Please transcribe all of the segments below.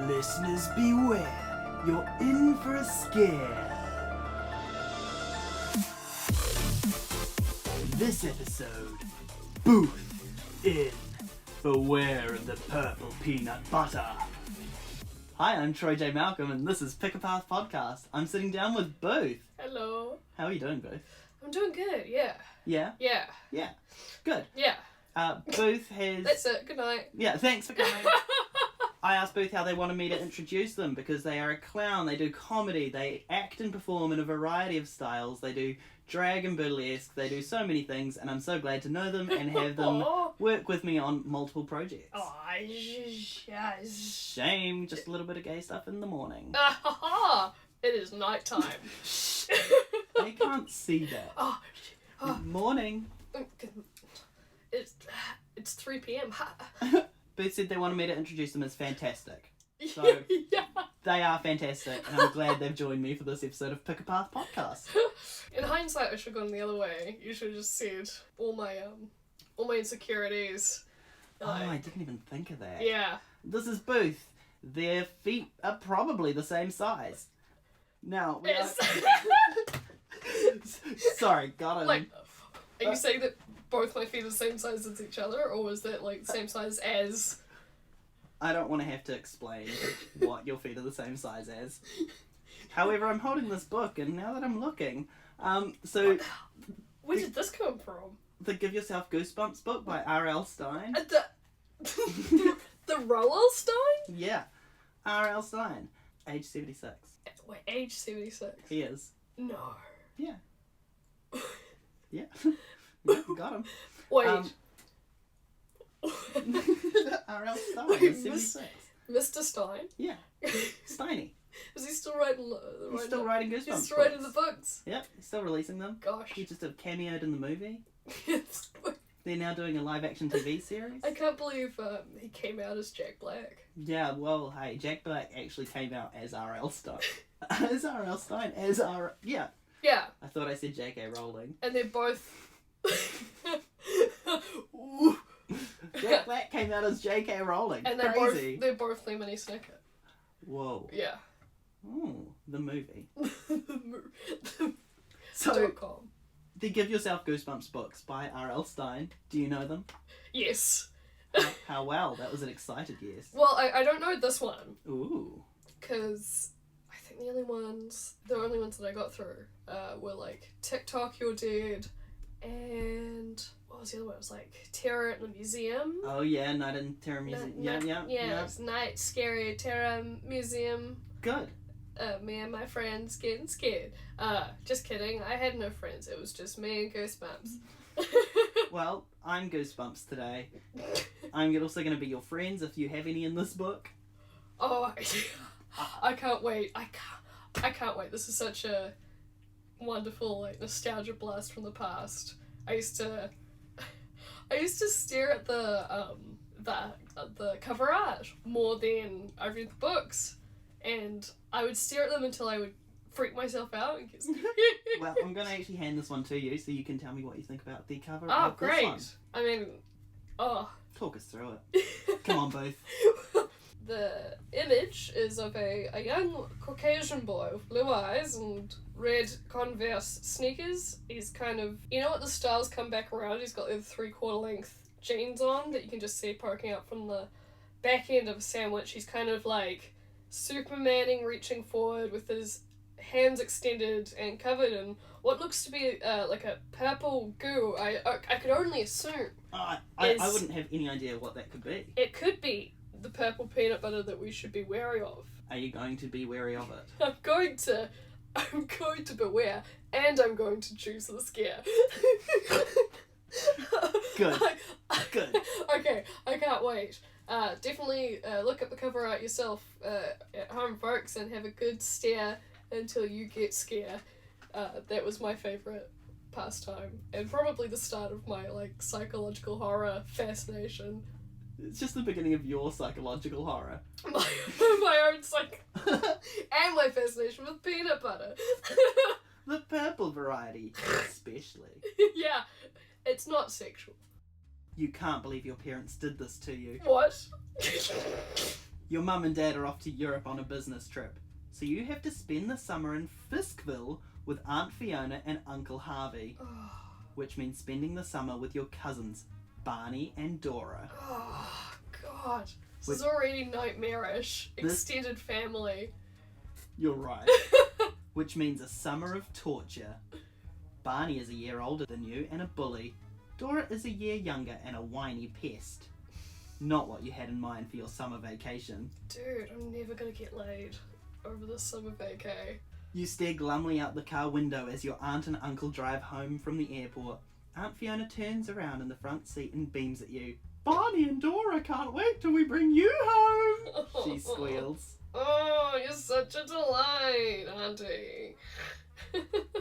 Listeners beware, you're in for a scare. This episode, Booth in Beware of the Purple Peanut Butter. Hi, I'm Troy J. Malcolm and this is Pick a Path Podcast. I'm sitting down with Booth. Hello. How are you doing, Booth? I'm doing good, yeah. Yeah? Yeah. Yeah. Good. Yeah. Booth has... That's it, good night. Yeah, thanks for coming. I asked Booth how they wanted me to introduce them because they are a clown, they do comedy, they act and perform in a variety of styles, they do drag and burlesque, they do so many things, and I'm so glad to know them and have them work with me on multiple projects. Oh, yes. Shame, just a little bit of gay stuff in the morning. It is night time. They can't see that. Good morning. It's 3 p.m. Booth said they wanted me to introduce them as fantastic. So, Yeah. they are fantastic, and I'm glad they've joined me for this episode of Pick a Path Podcast. In hindsight, I should have gone the other way. You should have just said all my insecurities. I didn't even think of that. Yeah. This is Booth. Their feet are probably the same size. Now, we Yes. Sorry, got him. Like, are you saying that both my feet are the same size as each other, or was that like the same size as? I don't want to have to explain what your feet are the same size as. However, I'm holding this book, and now that I'm looking, Where did this come from? the Give Yourself Goosebumps book by R.L. Stine. The Roald Stine? Yeah, R.L. Stine, age 76. Wait, age 76. He is. No. Yeah. Yeah. Yeah, got him. Wait. R.L. Stine Wait, is 76. Mr. Stine? Yeah. Stiny. Is he still writing? He's still writing Goosebumps He's still writing the books. books. Yep, he's still releasing them. Gosh. He just cameoed in the movie. They're now doing a live-action TV series. I can't believe he came out as Jack Black. Yeah, well, hey, Jack Black actually came out as R.L. Stine. As R.L. Stine. As R... Yeah. Yeah. I thought I said J.K. Rowling. And they're both... Jack Black came out as J.K. Rowling. And Crazy. they're both Lemony Snicket. Whoa. Yeah. Ooh, the movie. So, the Give Yourself Goosebumps books by R.L. Stine. Do you know them? yes. How well. That was an excited yes. Well, I don't know this one. Ooh. Because I think the only ones that I got through were like TikTok, You're Dead, and what was the other one? It was like Terror at the Museum. Oh yeah, Night in Terror Museum. Yeah. It's Night Scary Terror Museum. Good. Me and my friends getting scared. Just kidding. I had no friends. It was just me and Goosebumps. Well, I'm Goosebumps today. I'm also going to be your friends if you have any in this book. Oh, I can't wait. I can't wait. This is such a wonderful like nostalgia blast from the past. I used to stare at the cover art more than I read the books, and I would stare at them until I would freak myself out and get scared. Well, I'm going to actually hand this one to you so you can tell me what you think about the cover Oh, of great. this one. I mean, Talk us through it. Come on, Booth. The image is of a young Caucasian boy with blue eyes and red Converse sneakers. He's kind of, you know what, the styles come back around. He's got the 3/4 length jeans on that you can just see poking out from the back end of a sandwich. He's kind of like Supermaning, reaching forward with his hands extended and covered in what looks to be like a purple goo. I could only assume. I wouldn't have any idea what that could be. It could be the purple peanut butter that we should be wary of. Are you going to be wary of it? I'm going to beware, and I'm going to choose the scare. Good. Good. Okay, I can't wait. Definitely look at the cover art yourself at home, folks, and have a good stare until you get scared. That was my favourite pastime, and probably the start of my like psychological horror fascination. It's just the beginning of your psychological horror. My own and my fascination with peanut butter. The purple variety, especially. Yeah, it's not sexual. You can't believe your parents did this to you. What? Your mum and dad are off to Europe on a business trip, so you have to spend the summer in Fiskville with Aunt Fiona and Uncle Harvey, which means spending the summer with your cousins, Barney and Dora. Oh, God. This is already nightmarish. Extended family. You're right. Which means a summer of torture. Barney is a year older than you and a bully. Dora is a year younger and a whiny pest. Not what you had in mind for your summer vacation. Dude, I'm never gonna get laid over the summer vacay. You stare glumly out the car window as your aunt and uncle drive home from the airport. Aunt Fiona turns around in the front seat and beams at you. Barney and Dora can't wait till we bring you home, she squeals. Oh, you're such a delight, Auntie.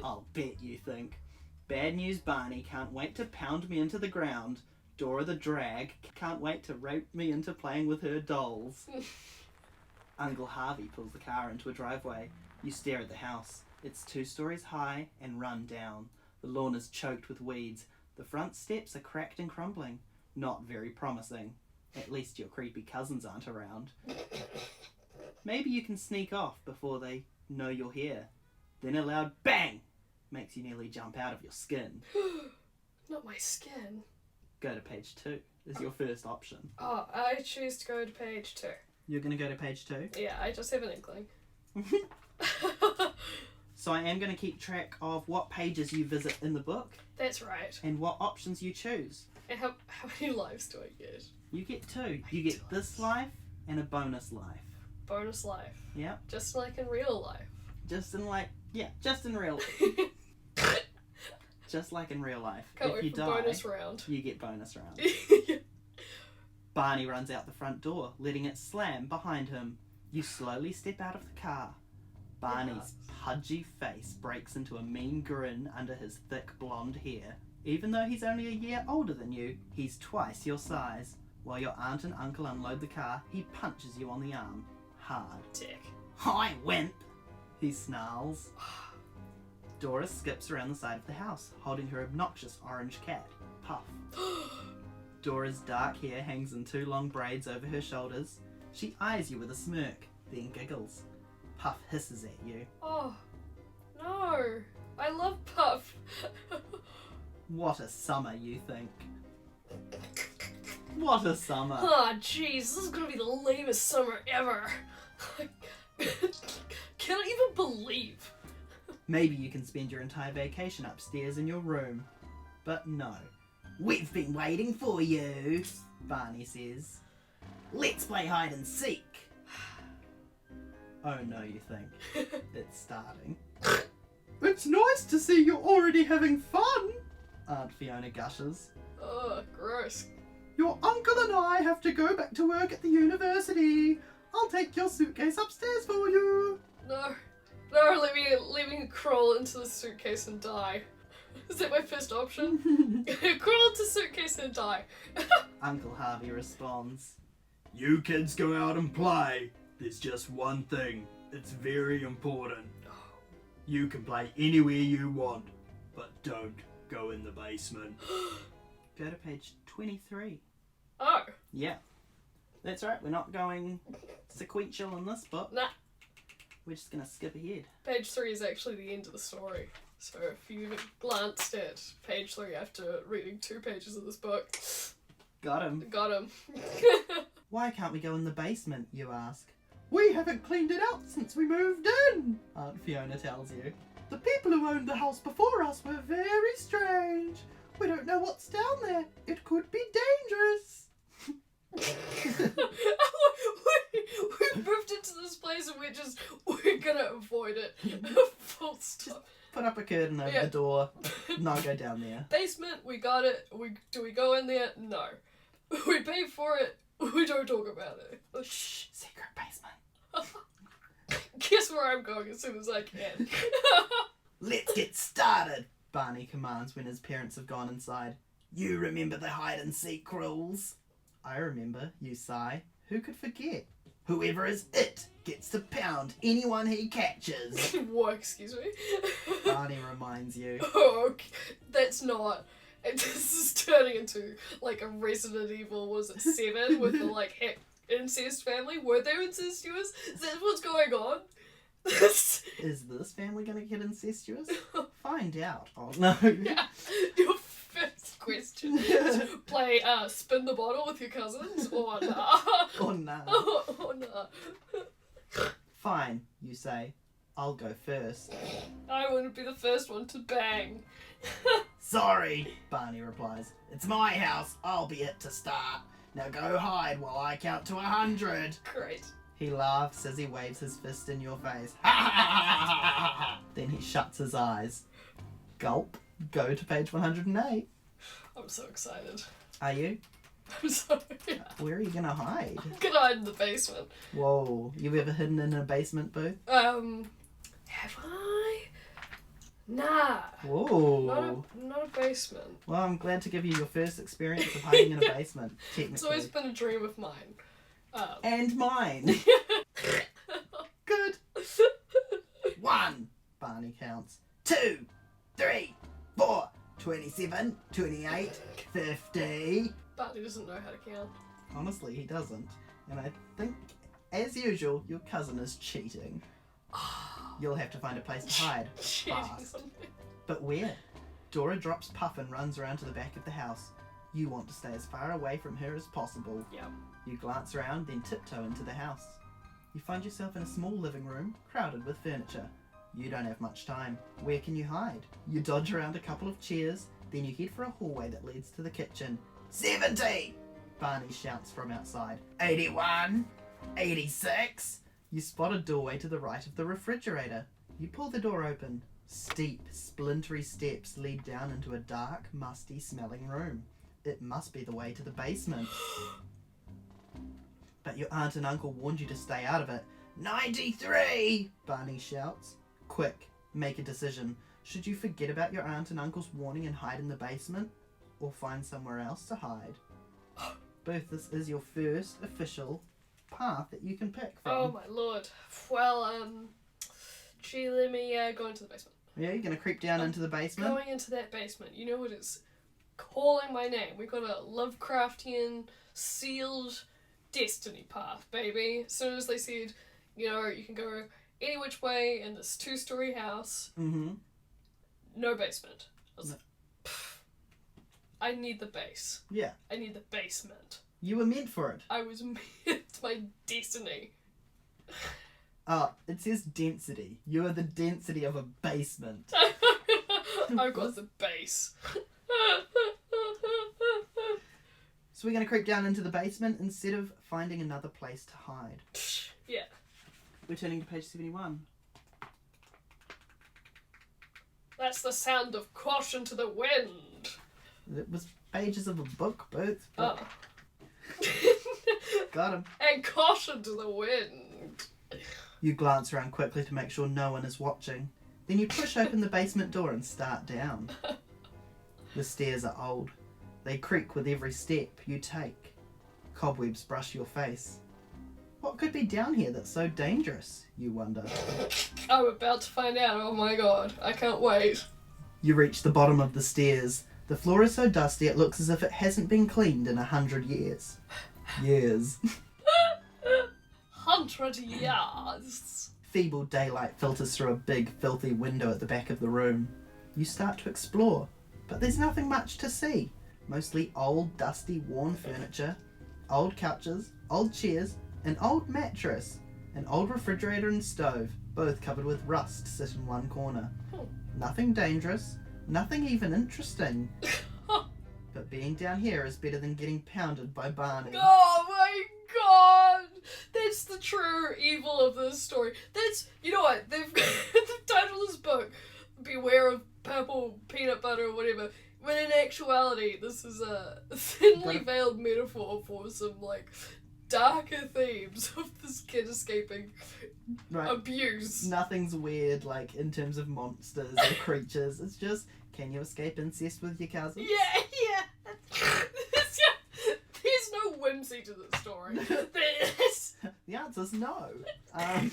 I'll bet you think. Bad news, Barney can't wait to pound me into the ground. Dora the drag can't wait to rape me into playing with her dolls. Uncle Harvey pulls the car into a driveway. You stare at the house. It's 2 stories high and run down. The lawn is choked with weeds. The front steps are cracked and crumbling. Not very promising. At least your creepy cousins aren't around. Maybe you can sneak off before they know you're here. Then a loud bang makes you nearly jump out of your skin. Not my skin. Go to page 2 is your first option. Oh, I choose to go to page 2. You're going to go to page 2? Yeah, I just have an inkling. So I am going to keep track of what pages you visit in the book. That's right. And what options you choose. And how many lives do I get? You get 2. You get this life and a bonus life. Bonus life. Yeah. Just like in real life. Just in real Just like in real life. Can't if wait you for die, bonus round. you get bonus round. Barney runs out the front door, letting it slam behind him. You slowly step out of the car. Barney's pudgy face breaks into a mean grin under his thick blonde hair. Even though he's only a year older than you, he's twice your size. While your aunt and uncle unload the car, he punches you on the arm. Hard. Dick. Hi, wimp! He snarls. Dora skips around the side of the house, holding her obnoxious orange cat, Puff. Dora's dark hair hangs in 2 long braids over her shoulders. She eyes you with a smirk, then giggles. Puff hisses at you. Oh, no. I love Puff. What a summer, you think. What a summer. Oh, jeez, this is gonna be the lamest summer ever. Can't even believe. Maybe you can spend your entire vacation upstairs in your room. But no. We've been waiting for you, Barney says. Let's play hide and seek. Oh no, you think. It's starting. It's nice to see you're already having fun, Aunt Fiona gushes. Oh, gross. Your uncle and I have to go back to work at the university. I'll take your suitcase upstairs for you. No, let me crawl into the suitcase and die. Is that my first option? Crawl into the suitcase and die. Uncle Harvey responds. You kids go out and play. There's just one thing. It's very important. You can play anywhere you want, but don't go in the basement. Go to page 23. Oh. Yeah. That's right, we're not going sequential in this book. Nah. We're just going to skip ahead. Page 3 is actually the end of the story. So if you glanced at page 3 after reading 2 pages of this book... Got him. Got him. Why can't we go in the basement, you ask? We haven't cleaned it out since we moved in, Aunt Fiona tells you. The people who owned the house before us were very strange. We don't know what's down there. It could be dangerous. we moved into this place and we're gonna avoid it. Full stop. Put up a curtain over the door. Not go down there. Basement, we got it. Do we go in there? No. We pay for it. We don't talk about it. Shh, secret basement. Guess where I'm going as soon as I can. Let's get started, Barney commands when his parents have gone inside. You remember the hide and seek rules? I remember, you sigh. Who could forget? Whoever is it gets to pound anyone he catches. What, excuse me? Barney reminds you. Oh, okay. That's not. This is turning into like a Resident Evil, was it 7? With the like hack incest family? Were they incestuous? Is that what's going on? Is this family gonna get incestuous? Find out. Oh no. Yeah. Your first question is play spin the bottle with your cousins or nah? Or nah. Or nah. Fine, you say. I'll go first. I want to be the first one to bang. Sorry, Barney replies. It's my house. I'll be it to start. Now go hide while I count to 100. Great. He laughs as he waves his fist in your face. Then he shuts his eyes. Gulp. Go to page 108. I'm so excited. Are you? I'm sorry. Where are you gonna hide? I'm gonna hide in the basement. Whoa. You ever hidden in a basement booth? Have I? Nah. Whoa. Not a basement. Well, I'm glad to give you your first experience of hiding in a basement, technically. It's always been a dream of mine. And mine. Good. 1, Barney counts. 2, 3, 4, 27, 28, 50. Barney doesn't know how to count. Honestly, he doesn't. And I think, as usual, your cousin is cheating. You'll have to find a place to hide. Fast. But where? Dora drops Puff and runs around to the back of the house. You want to stay as far away from her as possible. Yep. You glance around, then tiptoe into the house. You find yourself in a small living room, crowded with furniture. You don't have much time. Where can you hide? You dodge around a couple of chairs, then you head for a hallway that leads to the kitchen. 70! Barney shouts from outside. 81! 86! You spot a doorway to the right of the refrigerator. You pull the door open. Steep, splintery steps lead down into a dark, musty smelling room. It must be the way to the basement. But your aunt and uncle warned you to stay out of it. 93! Barney shouts. Quick, make a decision. Should you forget about your aunt and uncle's warning and hide in the basement? Or find somewhere else to hide? Both, this is your first official path that you can pick from. Oh my lord. Well, gee, let me go into the basement. Yeah, you're gonna creep down into the basement? Going into that basement. You know what is calling my name. We got a Lovecraftian sealed destiny path, baby. As soon as they said, you know, you can go any which way in this 2-story house. Mm-hmm. No basement. I was like, I need the base. Yeah. I need the basement. You were meant for it. I was meant. It's my destiny. It says density. You are the density of a basement. I've got the base. So we're going to creep down into the basement instead of finding another place to hide. Yeah. We're turning to page 71. That's the sound of caution to the wind. It was pages of a book, both. Oh. Got him. And caution to the wind. You glance around quickly to make sure no one is watching. Then you push open the basement door and start down. The stairs are old. They creak with every step you take. Cobwebs brush your face. What could be down here that's so dangerous, you wonder? I'm about to find out. Oh my god. I can't wait. You reach the bottom of the stairs. The floor is so dusty it looks as if it hasn't been cleaned in 100 years. Years. 100 yards. Feeble daylight filters through a big, filthy window at the back of the room. You start to explore, but there's nothing much to see. Mostly old, dusty, worn furniture, old couches, old chairs, an old mattress, an old refrigerator and stove, both covered with rust, sit in one corner. Nothing dangerous, nothing even interesting. But being down here is better than getting pounded by Barney. Oh my god! That's the true evil of this story. That's, you know what, they've titled this book, Beware of Purple Peanut Butter or whatever, when in actuality this is a thinly veiled metaphor for some, like, darker themes of this kid escaping abuse. Nothing's weird, like, in terms of monsters or creatures. It's just, can you escape incest with your cousin? Yeah. There's no whimsy to this story. The answer's no. Oh,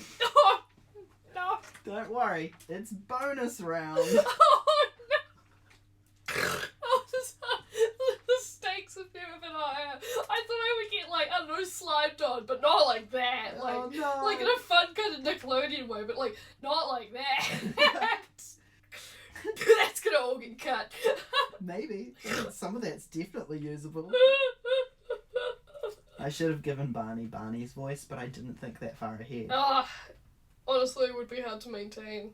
no. Don't worry, it's bonus round. Oh, no. Oh, the stakes have never been I thought I would get, like, I don't know, slimed on, but not like that. Like, Oh, no. like in a fun kind of Nickelodeon way, but, like, not like that. That's gonna all get cut. Maybe. Some of that's definitely usable. I should have given Barney Barney's voice, but I didn't think that far ahead. Honestly, it would be hard to maintain.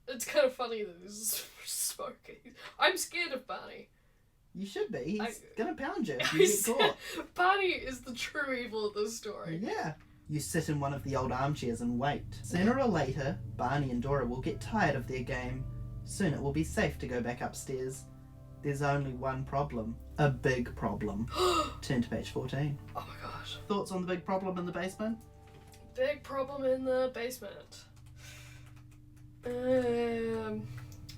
It's kind of funny that he's smoking. I'm scared of Barney. You should be. He's gonna pound you if you get caught. Barney is the true evil of this story. Yeah. You sit in one of the old armchairs and wait. Sooner or later, Barney and Dora will get tired of their game. Soon it will be safe to go back upstairs. There's only one problem. A big problem. Turn to page 14. Oh my gosh. Thoughts on the big problem in the basement? Big problem in the basement.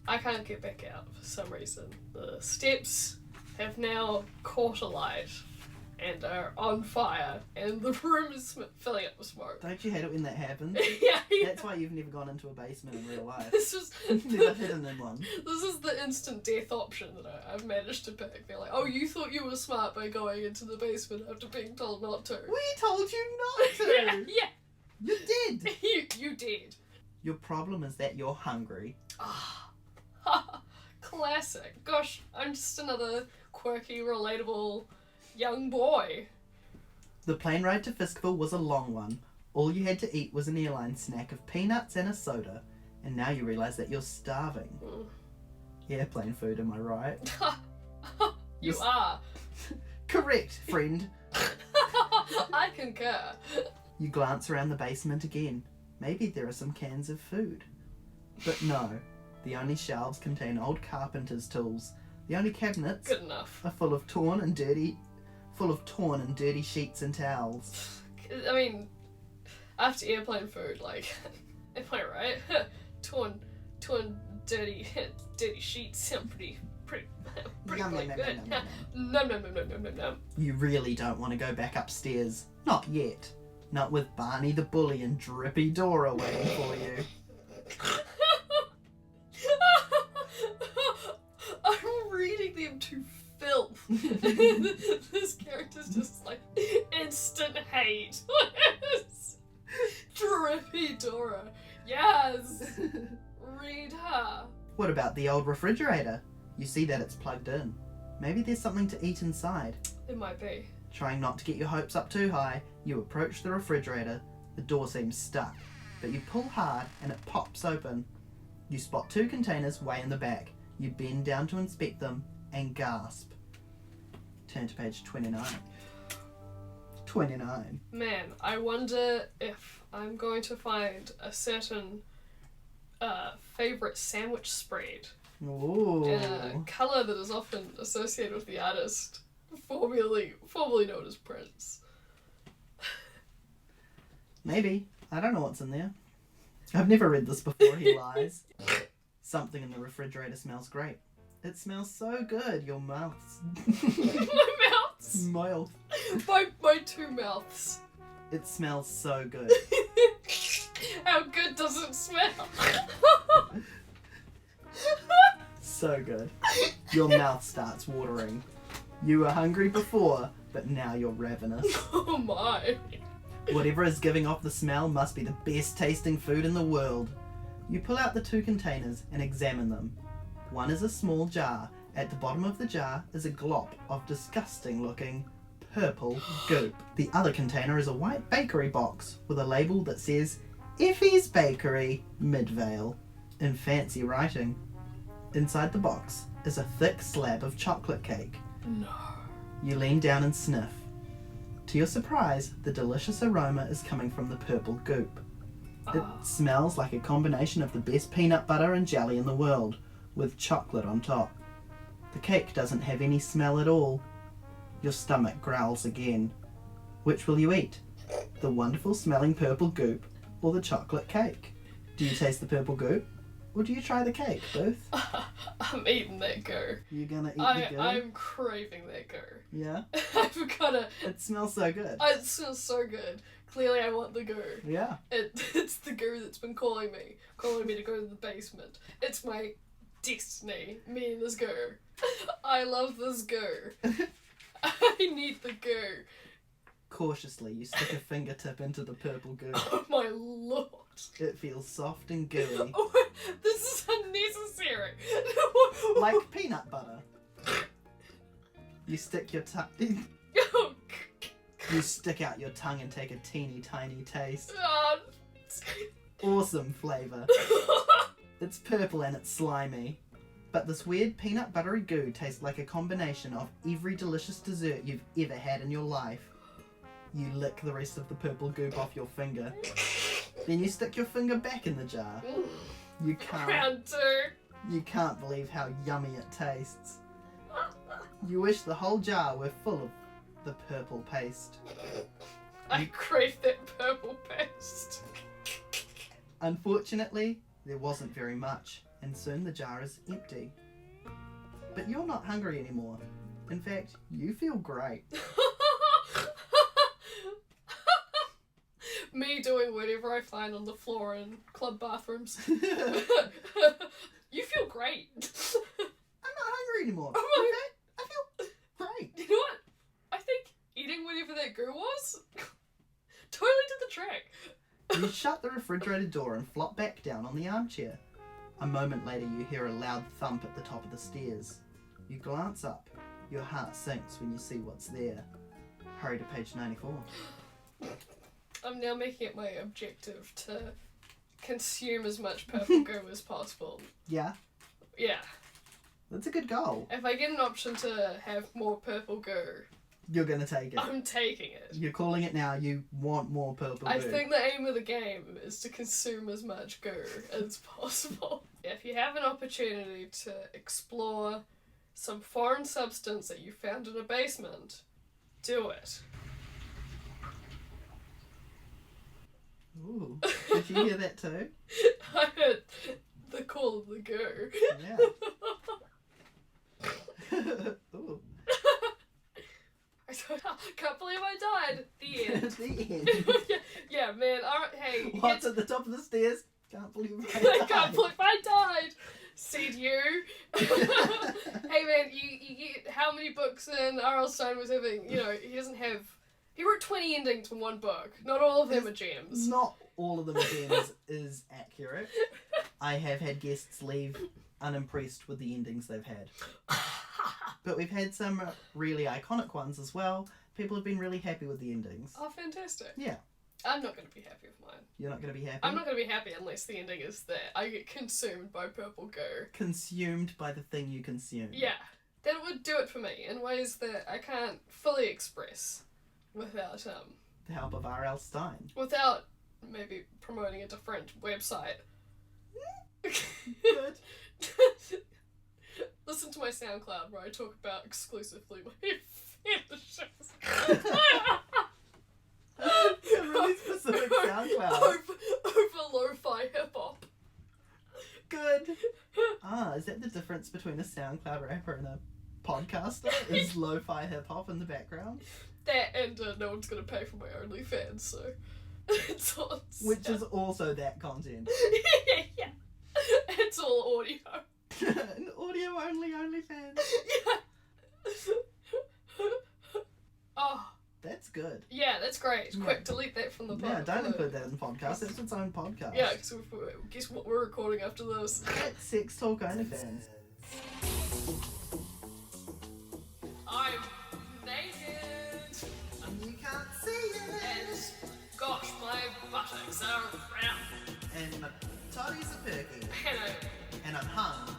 I can't get back out for some reason. The steps have now caught alight and are on fire, and the room is filling up with smoke. Don't you hate it when that happens? Yeah. That's why you've never gone into a basement in real life. This is Never hidden in one. This is the instant death option that I've managed to pick. They're like, oh, you thought you were smart by going into the basement after being told not to. We told you not to! Yeah. You did! You did. Your problem is that you're hungry. Classic. Gosh, I'm just another quirky, relatable young boy. The plane ride to Fiskville was a long one. All you had to eat was an airline snack of peanuts and a soda, and now you realise that you're starving. Airplane food, am I right? You are. Correct, friend. I concur. You glance around the basement again. Maybe there are some cans of food. But no, the only shelves contain old carpenter's tools. The only cabinets Good enough. are full of torn and dirty sheets and towels. I mean, after airplane food, like, am I right? torn, dirty sheets sound pretty Yum, quite yum, good. yum, yum, yum. No. You really don't want to go back upstairs. Not yet. Not with Barney the bully and drippy Dora waiting for you. I'm reading them to filth. This character's just like instant hate. Drippy Dora. Yes. Read her. What about the old refrigerator? You see that it's plugged in. Maybe there's something to eat inside. It might be. Trying not to get your hopes up too high, you approach the refrigerator. The door seems stuck, but you pull hard and it pops open. You spot 2 containers way in the back. You bend down to inspect them and gasp. Turn to page 29. 29. Man, I wonder if I'm going to find a certain favourite sandwich spread. Ooh. A colour that is often associated with the artist, formerly known as Prince. Maybe. I don't know what's in there. I've never read this before, he lies. Something in the refrigerator smells great. It smells so good, your mouth's... My mouths! Mouth. My 2 mouths. It smells so good. How good does it smell? So good. Your mouth starts watering. You were hungry before, but now you're ravenous. Oh my. Whatever is giving off the smell must be the best tasting food in the world. You pull out the 2 containers and examine them. One is a small jar. At the bottom of the jar is a glop of disgusting looking purple goop. The other container is a white bakery box with a label that says Effie's Bakery, Midvale, in fancy writing. Inside the box is a thick slab of chocolate cake. No. You lean down and sniff. To your surprise, the delicious aroma is coming from the purple goop. It smells like a combination of the best peanut butter and jelly in the world, with chocolate on top. The cake doesn't have any smell at all. Your stomach growls again. Which will you eat? The wonderful smelling purple goop or the chocolate cake? Do you taste the purple goop? Or do you try the cake, Booth? I'm eating that go. You're gonna eat the go? I'm craving that go. Yeah? I've gotta... It smells so good. It smells so good. Clearly I want the go. Yeah. It's the go that's been calling me to go to the basement. It's my destiny, me and this go. I love this go. I need the goo. Cautiously, you stick a fingertip into the purple goo. Oh my lord. It feels soft and gooey. Oh, this is unnecessary. Like peanut butter. You stick your tongue... You stick out your tongue and take a teeny tiny taste. Awesome flavour. It's purple and it's slimy. But this weird peanut buttery goo tastes like a combination of every delicious dessert you've ever had in your life. You lick the rest of the purple goop off your finger. Then you stick your finger back in the jar. You can't believe how yummy it tastes. You wish the whole jar were full of the purple paste. I crave that purple paste. Unfortunately, there wasn't very much, and soon the jar is empty. But you're not hungry anymore. In fact, you feel great. Me doing whatever I find on the floor in club bathrooms. You feel great. I'm not hungry anymore. Oh my... In fact, I feel great. You know what? I think eating whatever that goo was totally did the trick. You shut the refrigerator door and flop back down on the armchair. A moment later you hear a loud thump at the top of the stairs. You glance up. Your heart sinks when you see what's there. Hurry to page 94. I'm now making it my objective to consume as much purple goo as possible. Yeah? Yeah. That's a good goal. If I get an option to have more purple goo, You're gonna take it. I'm taking it. You're calling it now. You want more purple goo. I think the aim of the game is to consume as much goo as possible. If you have an opportunity to explore some foreign substance that you found in a basement, do it. Ooh. Did you hear that too? I heard the call of the goo. Yeah. Ooh. I can't believe I died. The end. The end. yeah, man. Hey. What's at the top of the stairs? Can't believe I I died. can't believe I died. Said you. Hey man, you get how many books in R.L. Stine was having? You know, he wrote 20 endings from one book. Not all of them are gems. Not all of them are gems is accurate. I have had guests leave unimpressed with the endings they've had. But we've had some really iconic ones as well. People have been really happy with the endings. Oh, fantastic. Yeah. I'm not going to be happy with mine. You're not going to be happy? I'm not going to be happy unless the ending is that I get consumed by purple goo. Consumed by the thing you consume. Yeah. That would do it for me in ways that I can't fully express without The help of R.L. Stine. without maybe promoting a different website. Good. Listen to my SoundCloud where I talk about exclusively my fetishes. A really specific SoundCloud. Over lo-fi hip-hop. Good. Is that the difference between a SoundCloud rapper and a podcaster? Is lo-fi hip-hop in the background? That and no one's gonna pay for my OnlyFans, so it's all... Which is also that content. yeah. It's all audio. An audio only OnlyFans. Yeah. Oh. That's good. Yeah, that's great. Yeah. Quick, delete that from the podcast. Yeah, don't include that in the podcast. It's its own podcast. Yeah, because guess what we're recording after this? It's Sex Talk OnlyFans. I'm naked. You can't see it. And gosh, my buttocks are round. And my toddies are perky. And And I'm hung.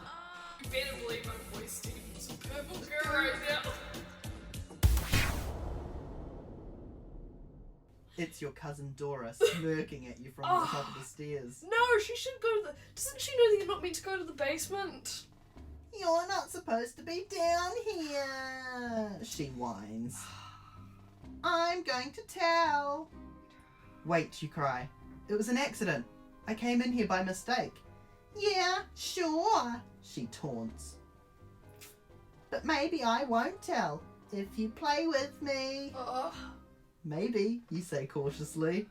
you better believe I'm wasting some purple goo right now. It's your cousin Dora smirking at you from the top of the stairs. No, she should go to the... Doesn't she know that you're not meant to go to the basement? You're not supposed to be down here, she whines. I'm going to tell. Wait, you cry. It was an accident. I came in here by mistake. Yeah, sure, she taunts. But maybe I won't tell if you play with me. Maybe, you say cautiously.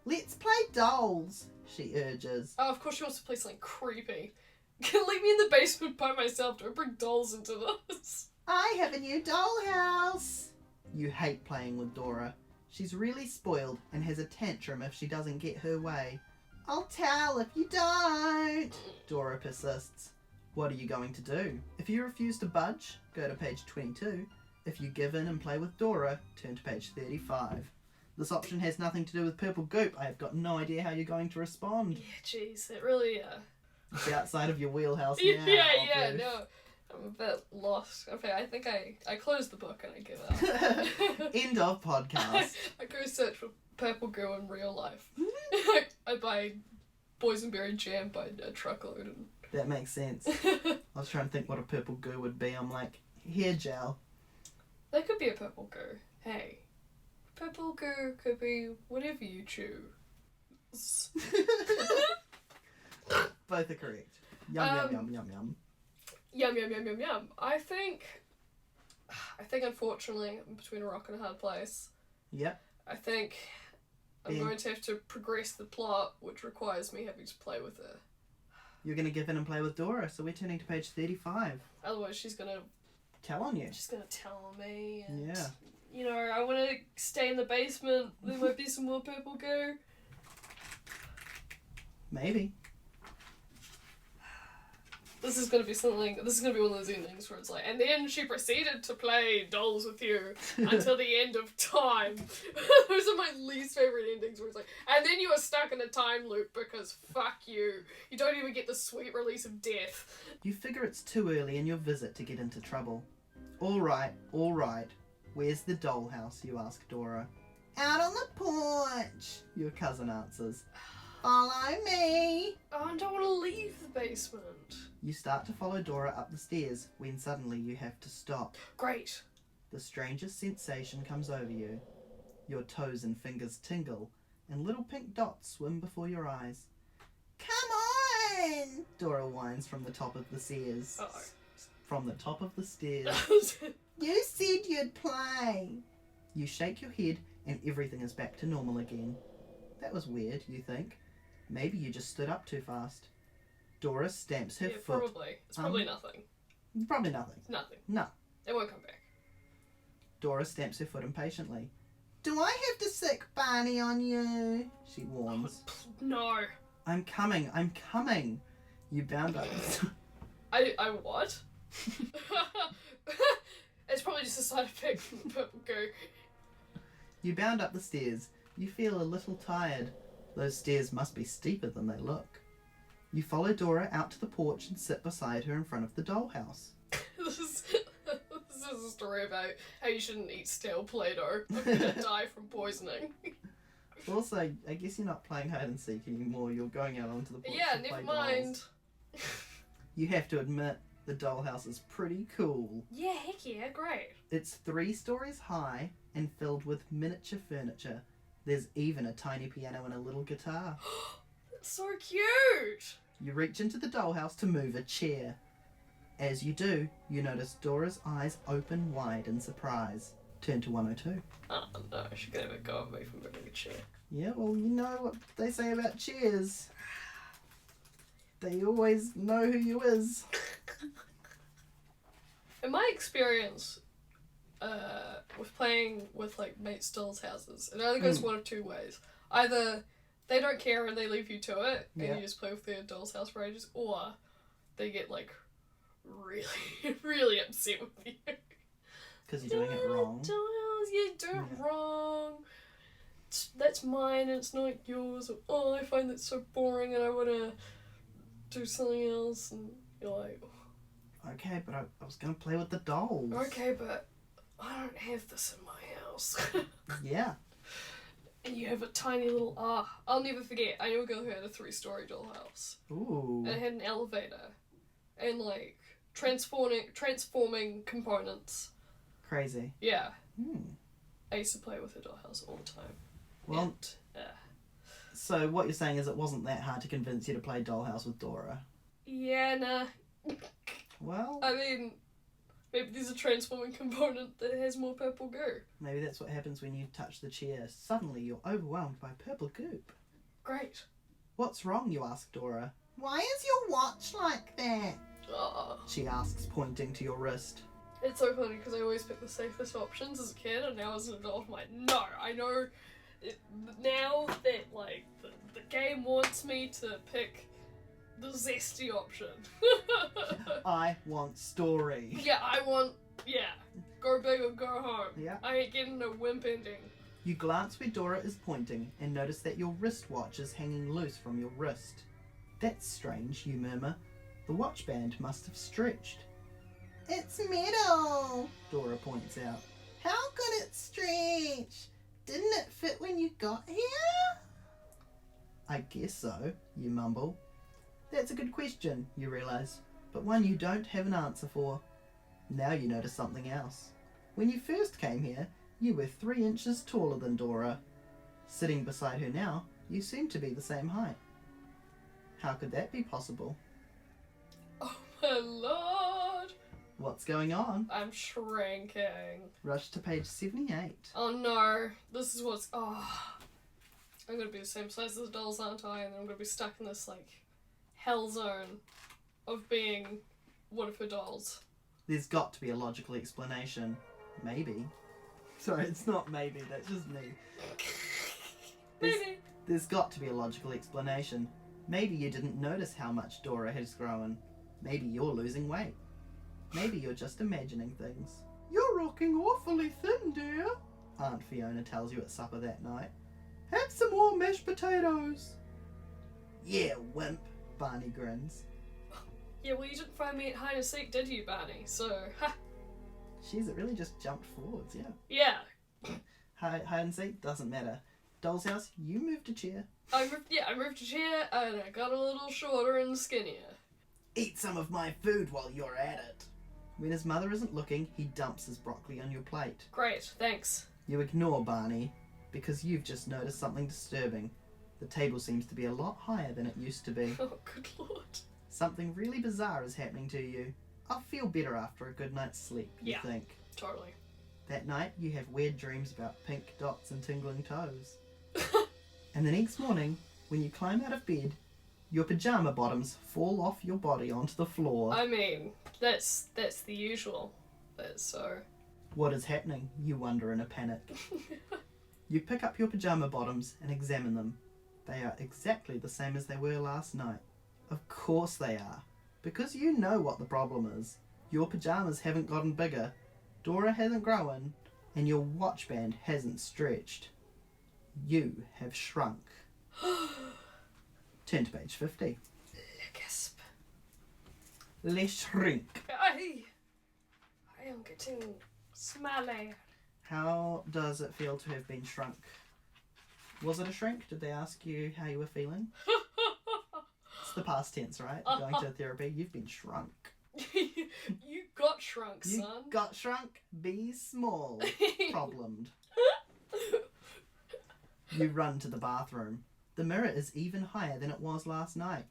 Let's play dolls, she urges. Oh, of course she wants to play something creepy. Leave me in the basement by myself. Don't bring dolls into this. I have a new dollhouse. You hate playing with Dora. She's really spoiled and has a tantrum if she doesn't get her way. I'll tell if you don't, Dora persists. What are you going to do? If you refuse to budge, go to page 22. If you give in and play with Dora, turn to page 35. This option has nothing to do with purple goop. I have got no idea how you're going to respond. Yeah, jeez, it really, It's outside of your wheelhouse now. yeah, no. I'm a bit lost. Okay, I think I close the book and I give up. End of podcast. I go search for purple goo in real life. I buy boysenberry jam by a truckload. And... That makes sense. I was trying to think what a purple goo would be. I'm like, hair gel. That could be a purple goo. Hey. Purple goo could be whatever you choose. Both are correct. Yum, yum, yum, yum, yum. Yum, yum, yum, yum, yum. I think unfortunately I'm between a rock and a hard place. Yep. I think I'm going to have to progress the plot, which requires me having to play with her. You're going to give in and play with Dora, so we're turning to page 35. Otherwise she's going to... Tell on you. She's going to tell on me. And, yeah. You know, I want to stay in the basement. There might be some more purple goo. Maybe. This is going to be one of those endings where it's like, and then she proceeded to play dolls with you until the end of time. Those are my least favourite endings where it's like, and then you were stuck in a time loop because fuck you. You don't even get the sweet release of death. You figure it's too early in your visit to get into trouble. All right. Where's the dollhouse, you ask Dora. Out on the porch, your cousin answers. Follow me. Oh, I don't want to leave the basement. You start to follow Dora up the stairs when suddenly you have to stop. Great. The strangest sensation comes over you. Your toes and fingers tingle, and little pink dots swim before your eyes. Come on! Dora whines from the top of the stairs. Uh-oh. From the top of the stairs. You said you'd play. You shake your head and everything is back to normal again. That was weird, you think. Maybe you just stood up too fast. Dora stamps her foot. Probably. It's probably nothing. Probably nothing. Nothing. No. It won't come back. Dora stamps her foot impatiently. Do I have to sick Barney on you? She warns. Oh, no. I'm coming. You bound up. I what? It's probably just a side effect from the purple goo. You bound up the stairs. You feel a little tired. Those stairs must be steeper than they look. You follow Dora out to the porch and sit beside her in front of the dollhouse. This is a story about how you shouldn't eat stale Play-Doh. I'm gonna die from poisoning. Also, I guess you're not playing hide and seek anymore. You're going out onto the porch. Yeah, to never play mind. dolls. You have to admit, the dollhouse is pretty cool. Yeah, heck yeah, great. It's 3 stories high and filled with miniature furniture. There's even a tiny piano and a little guitar. That's so cute! You reach into the dollhouse to move a chair. As you do, you notice Dora's eyes open wide in surprise. Turn to 102. Oh no, she could have a go at me for moving a chair. Yeah, well, you know what they say about chairs. They always know who you is. In my experience, with playing with like mates' dolls' houses, it only goes one of two ways. Either they don't care and they leave you to it, and you just play with their doll's house for ages, or they get like really, really upset with you. Because you're doing it wrong. Dollhouse, you do it wrong. That's mine and it's not yours. Or, oh, I find that so boring and I want to do something else. And you're like, okay, but I was going to play with the dolls. okay, but I don't have this in my house. Yeah. And you have a tiny little, I'll never forget, I knew a girl who had a 3-story dollhouse. Ooh. And it had an elevator. And like, transforming components. Crazy. Yeah. Hmm. I used to play with her dollhouse all the time. Well, and, so what you're saying is it wasn't that hard to convince you to play Dollhouse with Dora? yeah, nah. Well, I mean, maybe there's a transforming component that has more purple goo. maybe that's what happens when you touch the chair. Suddenly you're overwhelmed by purple goop. Great. What's wrong, you ask Dora. Why is your watch like that? Oh. She asks, pointing to your wrist. It's so funny because I always pick the safest options as a kid, and now as an adult, I'm like, no, I know now that like the game wants me to pick the zesty option. I want story. Yeah, go big or go home. Yeah. I ain't getting no wimp ending. You glance where Dora is pointing and notice that your wristwatch is hanging loose from your wrist. That's strange, you murmur. The watch band must have stretched. It's metal, Dora points out. How could it stretch? Didn't it fit when you got here? I guess so, you mumble. That's a good question, you realise, but one you don't have an answer for. Now you notice something else. When you first came here, you were 3 inches taller than Dora. Sitting beside her now, you seem to be the same height. How could that be possible? Oh my lord! What's going on? I'm shrinking. Rush to page 78. Oh no, this is what's... Oh. I'm gonna be the same size as the dolls, aren't I? And then I'm gonna be stuck in this, like, hell zone of being one of her dolls. There's got to be a logical explanation. Maybe. Sorry, it's not maybe, that's just me. Maybe. There's got to be a logical explanation. Maybe you didn't notice how much Dora has grown. Maybe you're losing weight. Maybe you're just imagining things. You're looking awfully thin, dear, Aunt Fiona tells you at supper that night. Have some more mashed potatoes. Yeah, wimp, Barney grins. Yeah, well, you didn't find me at hide and seek, did you, Barney? So, ha! Jeez, it really just jumped forwards, yeah. Yeah. Hide and seek, doesn't matter. Doll's house, you moved a chair. I moved a chair and I got a little shorter and skinnier. Eat some of my food while you're at it. When his mother isn't looking, he dumps his broccoli on your plate. Great, thanks. You ignore Barney, because you've just noticed something disturbing. The table seems to be a lot higher than it used to be. Oh, good lord. Something really bizarre is happening to you. I'll feel better after a good night's sleep, you think. Totally. That night, you have weird dreams about pink dots and tingling toes. And the next morning, when you climb out of bed, your pyjama bottoms fall off your body onto the floor. I mean, that's the usual. That's so... What is happening? You wonder in a panic. You pick up your pyjama bottoms and examine them. They are exactly the same as they were last night. Of course they are. Because you know what the problem is. Your pyjamas haven't gotten bigger, Dora hasn't grown, and your watch band hasn't stretched. You have shrunk. Turn to page 50. Gasp. Les shrink. I am getting smelly. How does it feel to have been shrunk? Was it a shrink? Did they ask you how you were feeling? It's the past tense, right? Going to therapy, you've been shrunk. You got shrunk, You son. got shrunk, be small. Problemed. You run to the bathroom. The mirror is even higher than it was last night.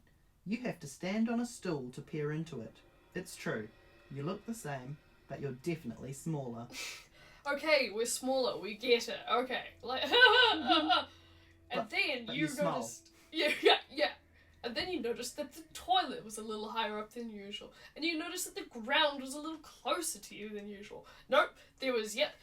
You have to stand on a stool to peer into it. It's true. You look the same, but you're definitely smaller. Okay, we're smaller, we get it. Okay. Like and then you noticed Yeah. And then you noticed that the toilet was a little higher up than usual. And you noticed that the ground was a little closer to you than usual. Nope, there was yet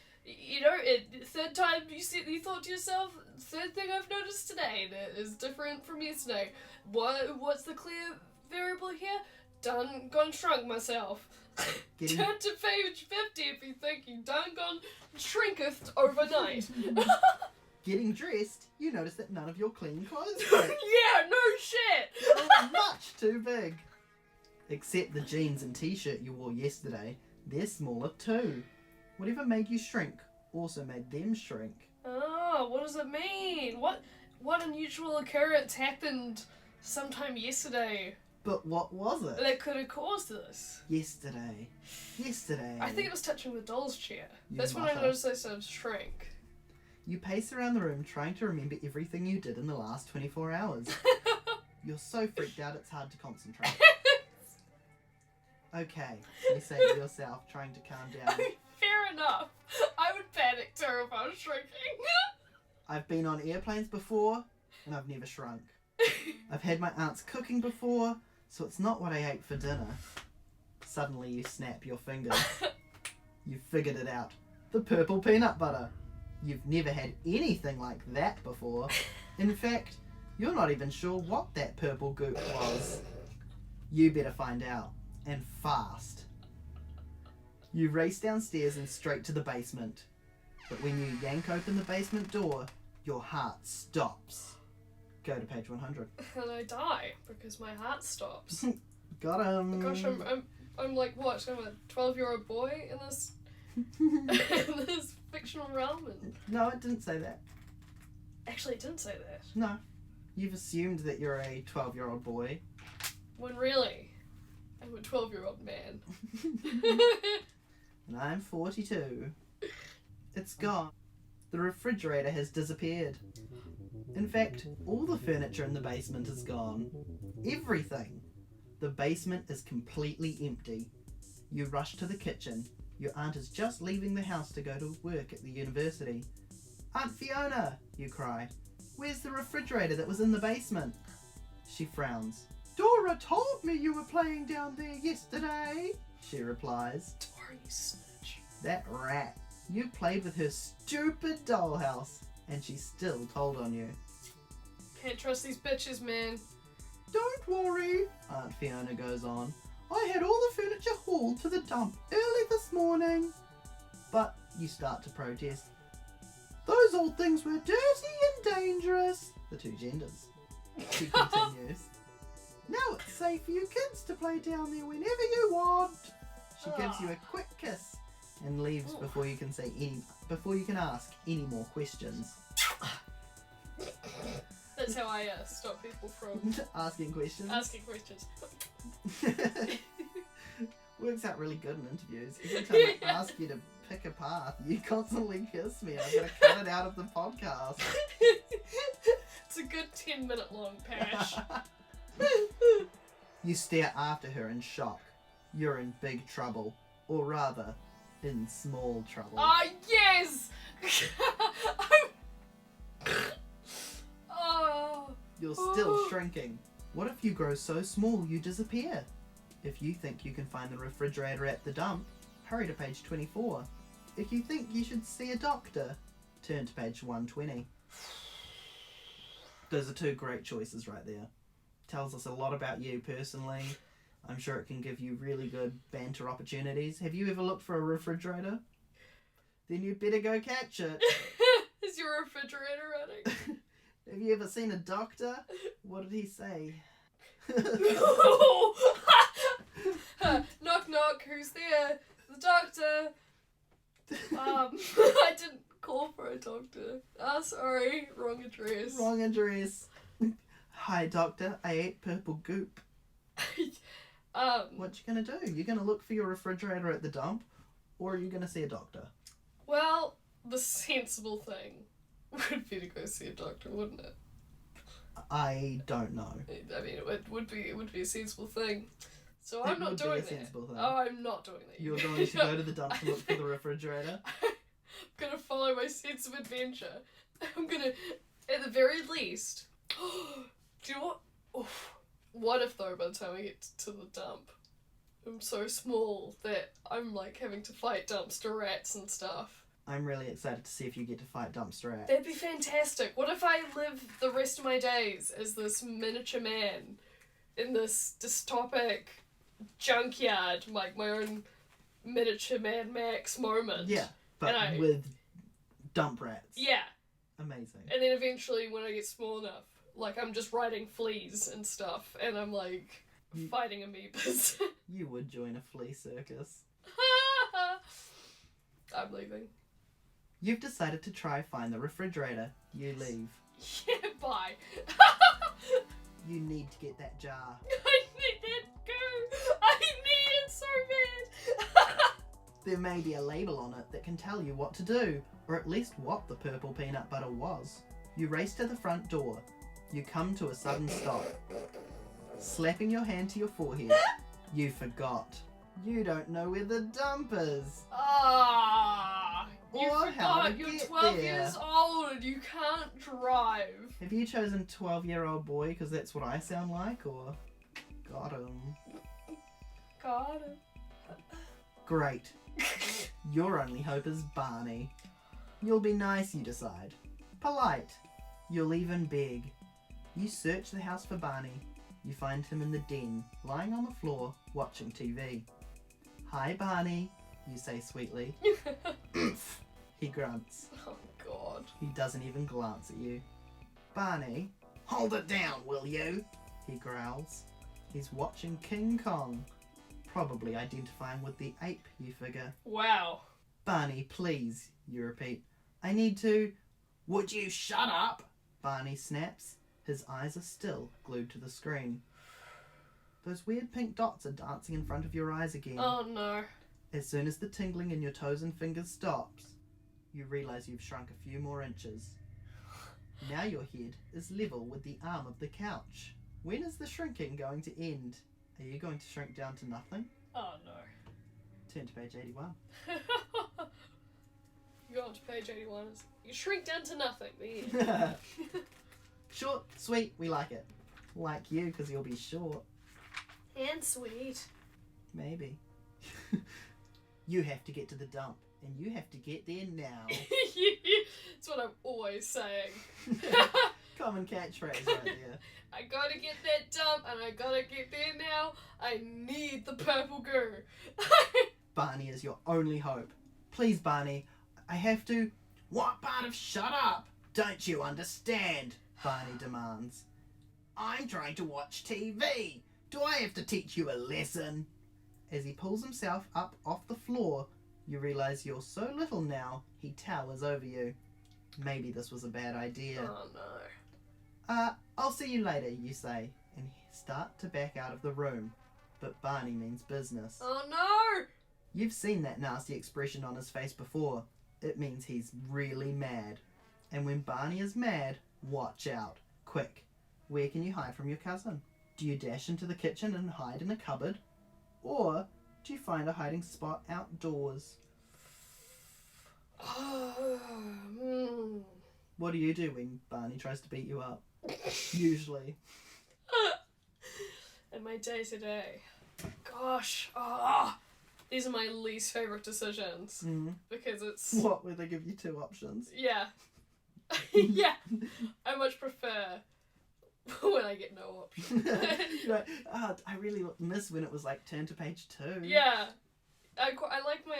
third time you thought to yourself, third thing I've noticed today that is different from yesterday. What's the clear variable here? Done gone shrunk myself. Turn to page 50 if you think you done gone shrinketh overnight. Getting dressed, you notice that none of your clean clothes fit. Yeah, no shit! They're much too big. Except the jeans and t-shirt you wore yesterday. They're smaller too. Whatever made you shrink also made them shrink. Oh, what does it mean? What unusual occurrence happened sometime yesterday? But what was it? That could have caused this. Yesterday. I think it was touching the doll's chair. That's when mutter. I noticed I started to shrink. You pace around the room trying to remember everything you did in the last 24 hours. You're so freaked out it's hard to concentrate. Okay, you say to yourself, trying to calm down. Fair enough. I would panic too if I was shrinking. I've been on airplanes before, and I've never shrunk. I've had my aunt's cooking before, so it's not what I ate for dinner. Suddenly you snap your fingers. You've figured it out. The purple peanut butter. You've never had anything like that before. In fact, you're not even sure what that purple goop was. You better find out. And fast. You race downstairs and straight to the basement. But when you yank open the basement door, your heart stops. Go to page 100. And I die because my heart stops. Got him. Gosh, I'm like what? I'm a 12-year-old boy in this in this fictional realm. And... No, it didn't say that. Actually, it didn't say that. No. You've assumed that you're a 12-year-old boy. When really, I'm a 12-year-old man. And I'm 42. It's gone. The refrigerator has disappeared. In fact, all the furniture in the basement is gone. Everything. The basement is completely empty. You rush to the kitchen. Your aunt is just leaving the house to go to work at the university. Aunt Fiona, you cry. Where's the refrigerator that was in the basement? She frowns. Dora told me you were playing down there yesterday, she replies. Dora, you snitch. That rat. You played with her stupid dollhouse, and she still told on you. Can't trust these bitches, man. Don't worry, Aunt Fiona goes on. I had all the furniture hauled to the dump early this morning. But you start to protest. Those old things were dirty and dangerous. The two genders. She continues. Now it's safe for you kids to play down there whenever you want. She gives you a quick kiss and leaves before you can ask any more questions. That's how I stop people from asking questions. asking questions. Works out really good in interviews. Every time I ask you to pick a path, you constantly kiss me. I've got to cut it out of the podcast. It's a good 10-minute long patch. You stare after her in shock. You're in big trouble. Or rather, in small trouble. Ah, yes! Oh. You're still shrinking. What if you grow so small you disappear? If you think you can find the refrigerator at the dump, hurry to page 24. If you think you should see a doctor, turn to page 120. Those are two great choices right there. Tells us a lot about you personally. I'm sure it can give you really good banter opportunities. Have you ever looked for a refrigerator? Then you better go catch it. Is your refrigerator running? Have you ever seen a doctor? What did he say? Knock knock, who's there? The doctor. I didn't call for a doctor. Sorry, wrong address. Wrong address. Hi doctor, I ate purple goop. What you gonna do? You gonna look for your refrigerator at the dump? Or are you gonna see a doctor? Well, the sensible thing would be to go see a doctor, wouldn't it? I don't know. I mean, it would be a sensible thing. So It I'm not would be doing a that. sensible thing. Oh, I'm not doing that. You're going to go to the dump to look for the refrigerator? I'm gonna follow my sense of adventure. I'm gonna, at the very least, do you know what? Oof. What if though, by the time I get to the dump, I'm so small that I'm like having to fight dumpster rats and stuff? I'm really excited to see if you get to fight dumpster rat. That'd be fantastic. What if I live the rest of my days as this miniature man in this dystopic junkyard, like my own miniature Mad Max moment? Yeah, but And with dump rats. Yeah. Amazing. And then eventually when I get small enough, like I'm just riding fleas and stuff and I'm like fighting amoebas. You would join a flea circus. I'm leaving. You've decided to try find the refrigerator. You leave. Yeah, bye. You need to get that jar. I need that goo. I need it so bad. There may be a label on it that can tell you what to do, or at least what the purple peanut butter was. You race to the front door. You come to a sudden stop. Slapping your hand to your forehead, you forgot. You don't know where the dump is. You Or how to forgot. You're get 12 there. years old and you can't drive. Have you chosen 12-year-old boy because that's what I sound like, or got him? God. Great. Your only hope is Barney. You'll be nice, you decide. Polite. You'll even beg. You search the house for Barney. You find him in the den, lying on the floor, watching TV. Hi, Barney, you say sweetly. He grunts. Oh, God. He doesn't even glance at you. Barney, hold it down, will you? He growls. He's watching King Kong, probably identifying with the ape, you figure. Wow. Barney, please, you repeat. I need to... Would you shut up? Barney snaps. His eyes are still glued to the screen. Those weird pink dots are dancing in front of your eyes again. Oh, no. As soon as the tingling in your toes and fingers stops, you realise you've shrunk a few more inches. Now your head is level with the arm of the couch. When is the shrinking going to end? Are you going to shrink down to nothing? Oh, no. Turn to page 81. You go on to page 81. You shrink down to nothing. The end. Short, sweet, we like it. Like you, because you'll be short. And sweet. Maybe. You have to get to the dump, and you have to get there now. That's what I'm always saying. Common catchphrase right there. I gotta get that dump, and I gotta get there now. I need the purple goo. Barney is your only hope. Please, Barney, I have to... What part of shut up? Don't you understand? Barney demands. I'm trying to watch TV. Do I have to teach you a lesson? As he pulls himself up off the floor, you realise you're so little now, he towers over you. Maybe this was a bad idea. Oh, no. I'll see you later, you say, and start to back out of the room. But Barney means business. Oh, no! You've seen that nasty expression on his face before. It means he's really mad. And when Barney is mad, watch out. Quick, where can you hide from your cousin? Do you dash into the kitchen and hide in a cupboard? Or do you find a hiding spot outdoors? What do you do when Barney tries to beat you up? Usually. In my day-to-day. Gosh. These are my least favourite decisions. Mm. Because it's... What, where they give you two options? Yeah. Yeah. I much prefer when I get no option. You're like, I really miss when it was like turn to page 2. Yeah. I like my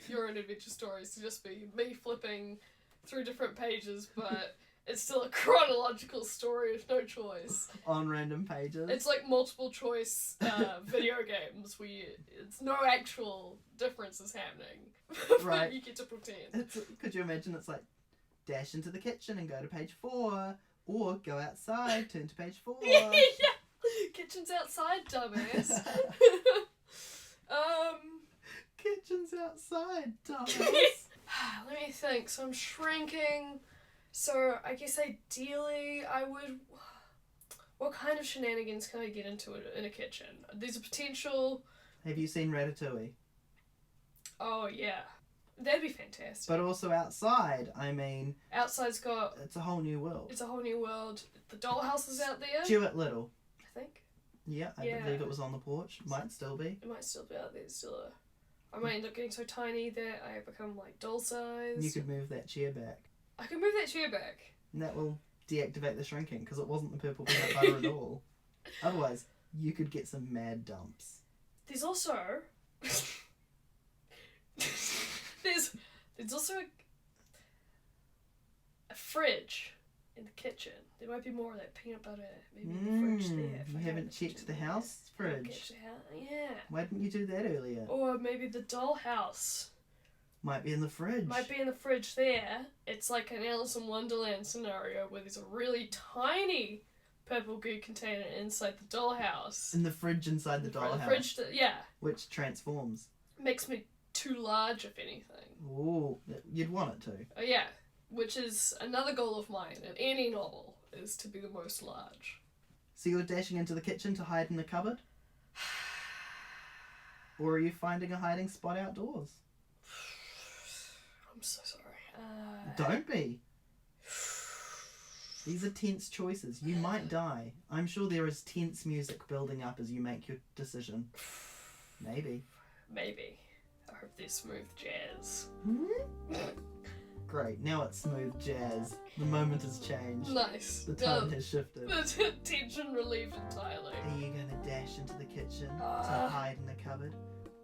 your own adventure stories to just be me flipping through different pages, but it's still a chronological story with no choice. On random pages. It's like multiple choice video games where it's no actual differences happening. But Right. you get to pretend. Could you imagine it's like dash into the kitchen and go to page 4, or go outside, turn to page 4. Yeah. Kitchen's outside, dumbass. Kitchen's outside, dumbass. Let me think. So I'm shrinking. So I guess ideally I would... What kind of shenanigans can I get into in a kitchen? There's a potential... Have you seen Ratatouille? Oh, yeah. That'd be fantastic. But also outside, I mean... Outside's got... It's a whole new world. It's a whole new world. The dollhouse is out there. Stuart Little. I think. Yeah, I believe it was on the porch. Might still be. It might still be out there. I might end up getting so tiny that I become like doll size. You could move that chair back. I can move that chair back. And that will deactivate the shrinking, because it wasn't the purple peanut butter at all. Otherwise, you could get some mad dumps. There's also... There's also a fridge in the kitchen. There might be more of that peanut butter maybe in the fridge there. You haven't checked the house fridge. Yeah. Why didn't you do that earlier? Or maybe the dollhouse. Might be in the fridge. Might be in the fridge there. It's like an Alice in Wonderland scenario where there's a really tiny purple goo container inside the dollhouse. In the fridge inside the dollhouse. Fridge, yeah. Which transforms. Makes me too large, if anything. Ooh, you'd want it to. Oh, yeah. Which is another goal of mine in any novel, is to be the most large. So you're dashing into the kitchen to hide in the cupboard? Or are you finding a hiding spot outdoors? I'm so sorry. Don't be. These are tense choices. You might die. I'm sure there is tense music building up as you make your decision. Maybe. Maybe. I hope they're smooth jazz. Great, now it's smooth jazz. The moment has changed. Nice. The tone has shifted. The tension relieved entirely. Are you going to dash into the kitchen to hide in the cupboard?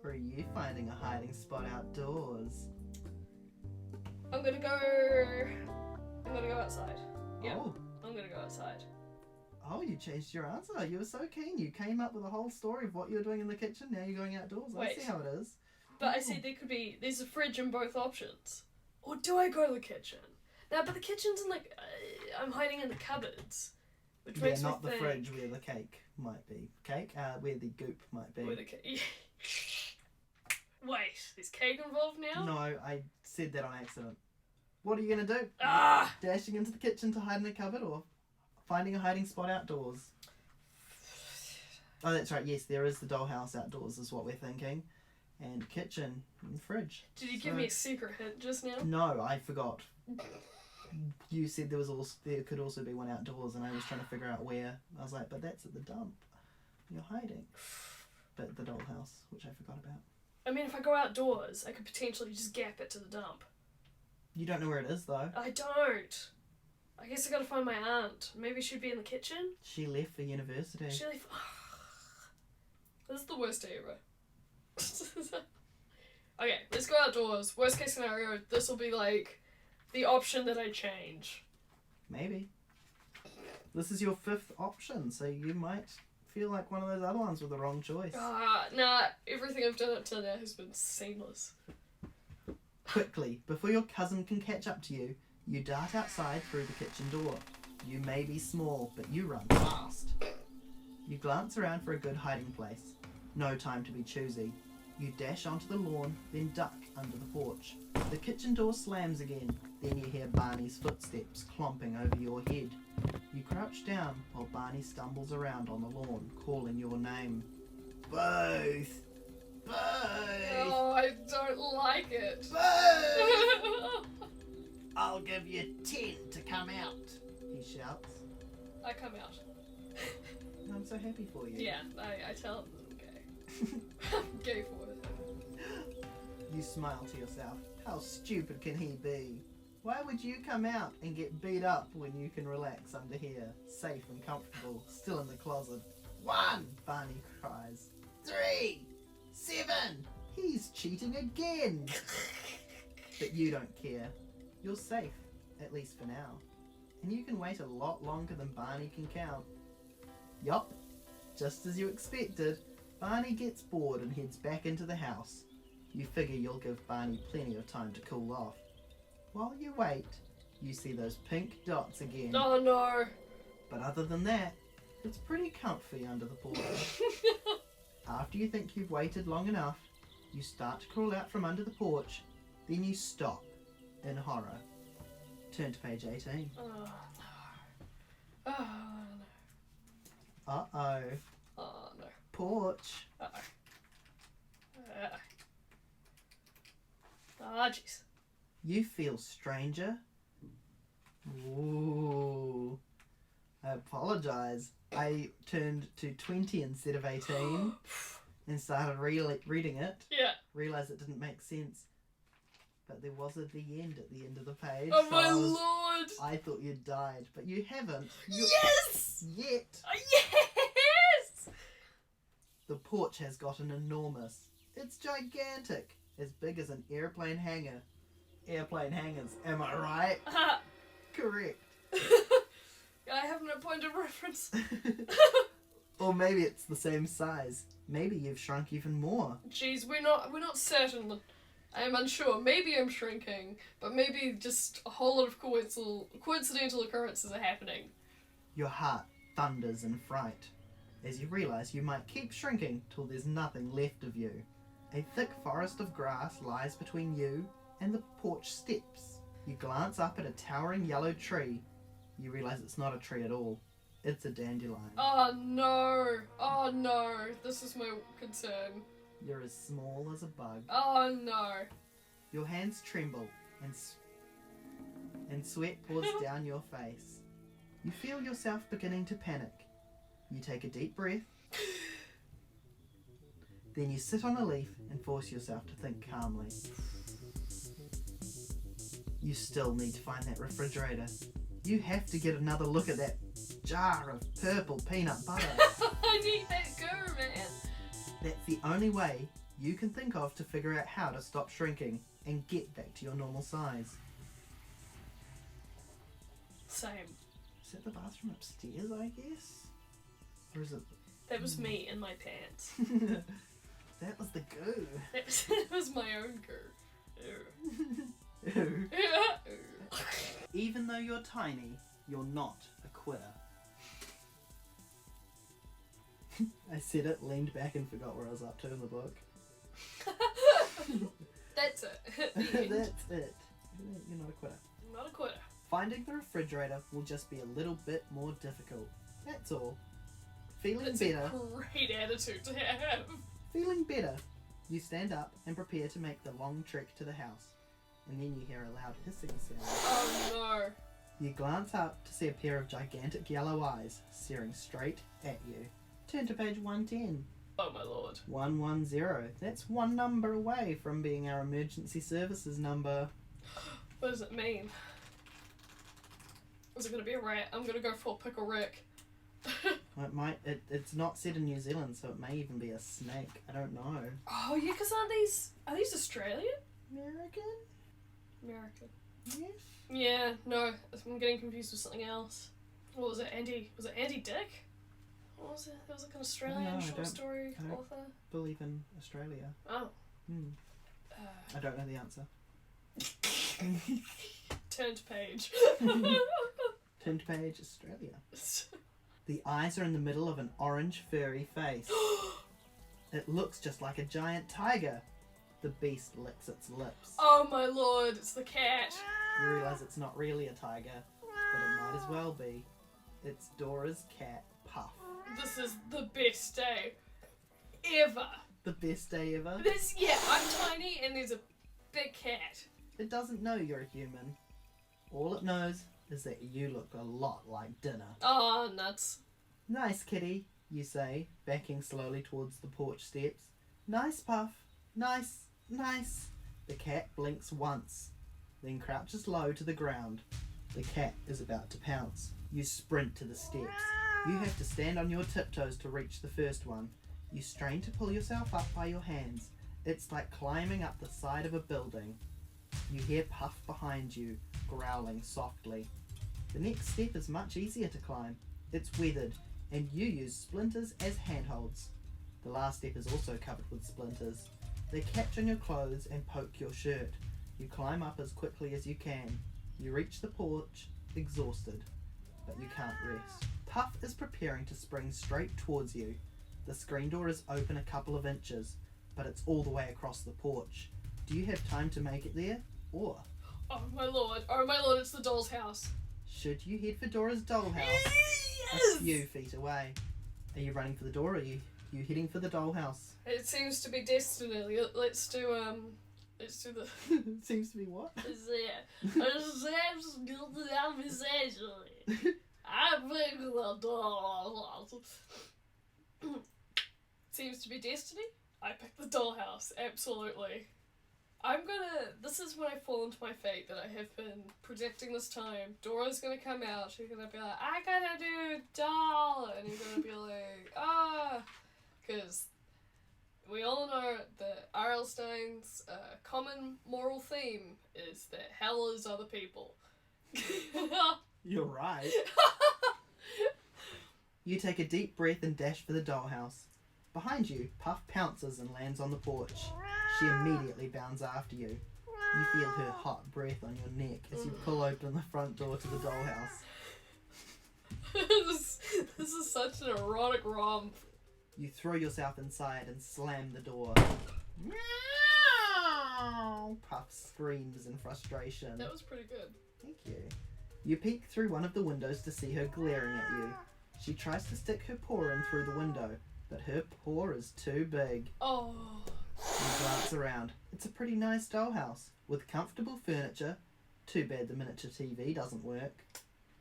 Or are you finding a hiding spot outdoors? I'm gonna go outside. Yeah, Oh. I'm gonna go outside. Oh, you changed your answer. You were so keen. You came up with a whole story of what you were doing in the kitchen. Now you're going outdoors. I Wait. see how it is. But I said there's a fridge in both options. Or do I go to the kitchen? No, but the kitchen's in like, I'm hiding in the cupboards. Which makes me not the think... fridge where the cake might be. Where the goop might be. Where the cake... Wait, is cake involved now? No, I said that on accident. What are you going to do? Ah! Dashing into the kitchen to hide in a cupboard or finding a hiding spot outdoors? Oh, that's right. Yes, there is the dollhouse outdoors is what we're thinking. And kitchen and fridge. Did you give me a secret hint just now? No, I forgot. You said there could also be one outdoors, and I was trying to figure out where. I was like, but that's at the dump. You're hiding. But the dollhouse, which I forgot about. I mean, if I go outdoors, I could potentially just gap it to the dump. You don't know where it is, though. I don't. I guess I gotta find my aunt. Maybe she'd be in the kitchen? She left for university. She left... This is the worst day ever. Okay, let's go outdoors. Worst case scenario, this will be like the option that I change. Maybe. This is your 5th option, so you might feel like one of those other ones with the wrong choice. Nah, everything I've done up to now has been seamless. Quickly, before your cousin can catch up to you, you dart outside through the kitchen door. You may be small, but you run fast. You glance around for a good hiding place. No time to be choosy. You dash onto the lawn, then duck under the porch. The kitchen door slams again. Then you hear Barney's footsteps clomping over your head. You crouch down while Barney stumbles around on the lawn, calling your name. Both! Both! Oh, I don't like it. Both! I'll give you 10 to come out, he shouts. I come out. I'm so happy for you. Yeah, I tell him I'm gay. I'm gay for it. You smile to yourself. How stupid can he be? Why would you come out and get beat up when you can relax under here, safe and comfortable, still in the closet? 1, Barney cries. 3, 7, he's cheating again. But you don't care. You're safe, at least for now. And you can wait a lot longer than Barney can count. Yup, just as you expected, Barney gets bored and heads back into the house. You figure you'll give Barney plenty of time to cool off. While you wait, you see those pink dots again. Oh no! But other than that, it's pretty comfy under the porch. After you think you've waited long enough, you start to crawl out from under the porch, then you stop in horror. Turn to page 18. Oh no. Oh no. Uh-oh. Oh no. Porch. Uh-oh. Ah, jeez. You feel stranger? Ooh. I apologise. I turned to 20 instead of 18 and started reading it. Yeah. Realised it didn't make sense. But there was the end at the end of the page. Oh so my lord! I thought you'd died, but you haven't. Yes! Yet. Yes! The porch has gotten enormous. It's gigantic. As big as an airplane hangar. Airplane hangars, am I right? Correct. I have no point of reference. Or maybe it's the same size. Maybe you've shrunk even more. Jeez, we're not certain. I am unsure. Maybe I'm shrinking, but maybe just a whole lot of coincidental occurrences are happening. Your heart thunders in fright as you realise you might keep shrinking till there's nothing left of you. A thick forest of grass lies between you and the porch steps. You glance up at a towering yellow tree. You realise it's not a tree at all. It's a dandelion. Oh no! Oh no! This is my concern. You're as small as a bug. Oh no! Your hands tremble and sweat pours down your face. You feel yourself beginning to panic. You take a deep breath Then you sit on a leaf and force yourself to think calmly. You still need to find that refrigerator. You have to get another look at that jar of purple peanut butter. I need that goo, man. That's the only way you can think of to figure out how to stop shrinking and get back to your normal size. Same. Is that the bathroom upstairs, I guess? Or is it... That was me in my pants. That was the goo. That was my own goo. Ew. Ew. Ew. Even though you're tiny, you're not a quitter. I said it, leaned back and forgot where I was up to in the book. That's it. The end. That's it. You're not a quitter. Not a quitter. Finding the refrigerator will just be a little bit more difficult. That's all. Feeling That's better. a great attitude to have. Feeling better. You stand up and prepare to make the long trek to the house. And then you hear a loud hissing sound. Oh no. You glance up to see a pair of gigantic yellow eyes staring straight at you. Turn to page 110. Oh my lord. 110. That's one number away from being our emergency services number. What does it mean? Is it going to be a rat? I'm going to go for Pickle Rick. Well, it might. It's not set in New Zealand, so it may even be a snake. I don't know. Oh yeah, because are these Australian? American? American. Yes. Yeah, no, I'm getting confused with something else. What was it, Andy? Was it Andy Dick? What was it? There was like an Australian No, I short don't- story I don't- author. Believe in Australia. Oh. Hmm. I don't know the answer. Turn to page. Turn to page Australia. The eyes are in the middle of an orange furry face. It looks just like a giant tiger. The beast licks its lips. Oh my lord, it's the cat. You realise it's not really a tiger, but it might as well be. It's Dora's cat, Puff. This is the best day ever. The best day ever. I'm tiny and there's a big cat. It doesn't know you're a human. All it knows is that you look a lot like dinner. Oh, nuts. Nice, kitty, you say, backing slowly towards the porch steps. Nice, Puff. Nice, nice. The cat blinks once, then crouches low to the ground. The cat is about to pounce. You sprint to the steps. You have to stand on your tiptoes to reach the first one. You strain to pull yourself up by your hands. It's like climbing up the side of a building. You hear Puff behind you, growling softly. The next step is much easier to climb. It's weathered, and you use splinters as handholds. The last step is also covered with splinters. They catch on your clothes and poke your shirt. You climb up as quickly as you can. You reach the porch, exhausted, but you can't rest. Puff is preparing to spring straight towards you. The screen door is open a couple of inches, but it's all the way across the porch. Do you have time to make it there? Or Oh my lord, it's the doll's house. should you head for Dora's dollhouse Yes! a few feet away? Are you running for the door or are you heading for the dollhouse? It seems to be destiny. Let's do the. Seems to be what? Seems to be destiny. I picked the dollhouse, absolutely. This is when I fall into my fate that I have been predicting this time. Dora's gonna come out, she's gonna be like, I gotta do doll! And you're gonna be like, because we all know that R.L. Stine's common moral theme is that hell is other people. You're right. You take a deep breath and dash for the dollhouse. Behind you, Puff pounces and lands on the porch. She immediately bounds after you. You feel her hot breath on your neck as you pull open the front door to the dollhouse. This is such an erotic romp. You throw yourself inside and slam the door. Puff screams in frustration. That was pretty good. Thank you. You peek through one of the windows to see her glaring at you. She tries to stick her paw in through the window, but her paw is too big. Oh. You glance around. It's a pretty nice dollhouse, with comfortable furniture. Too bad the miniature TV doesn't work.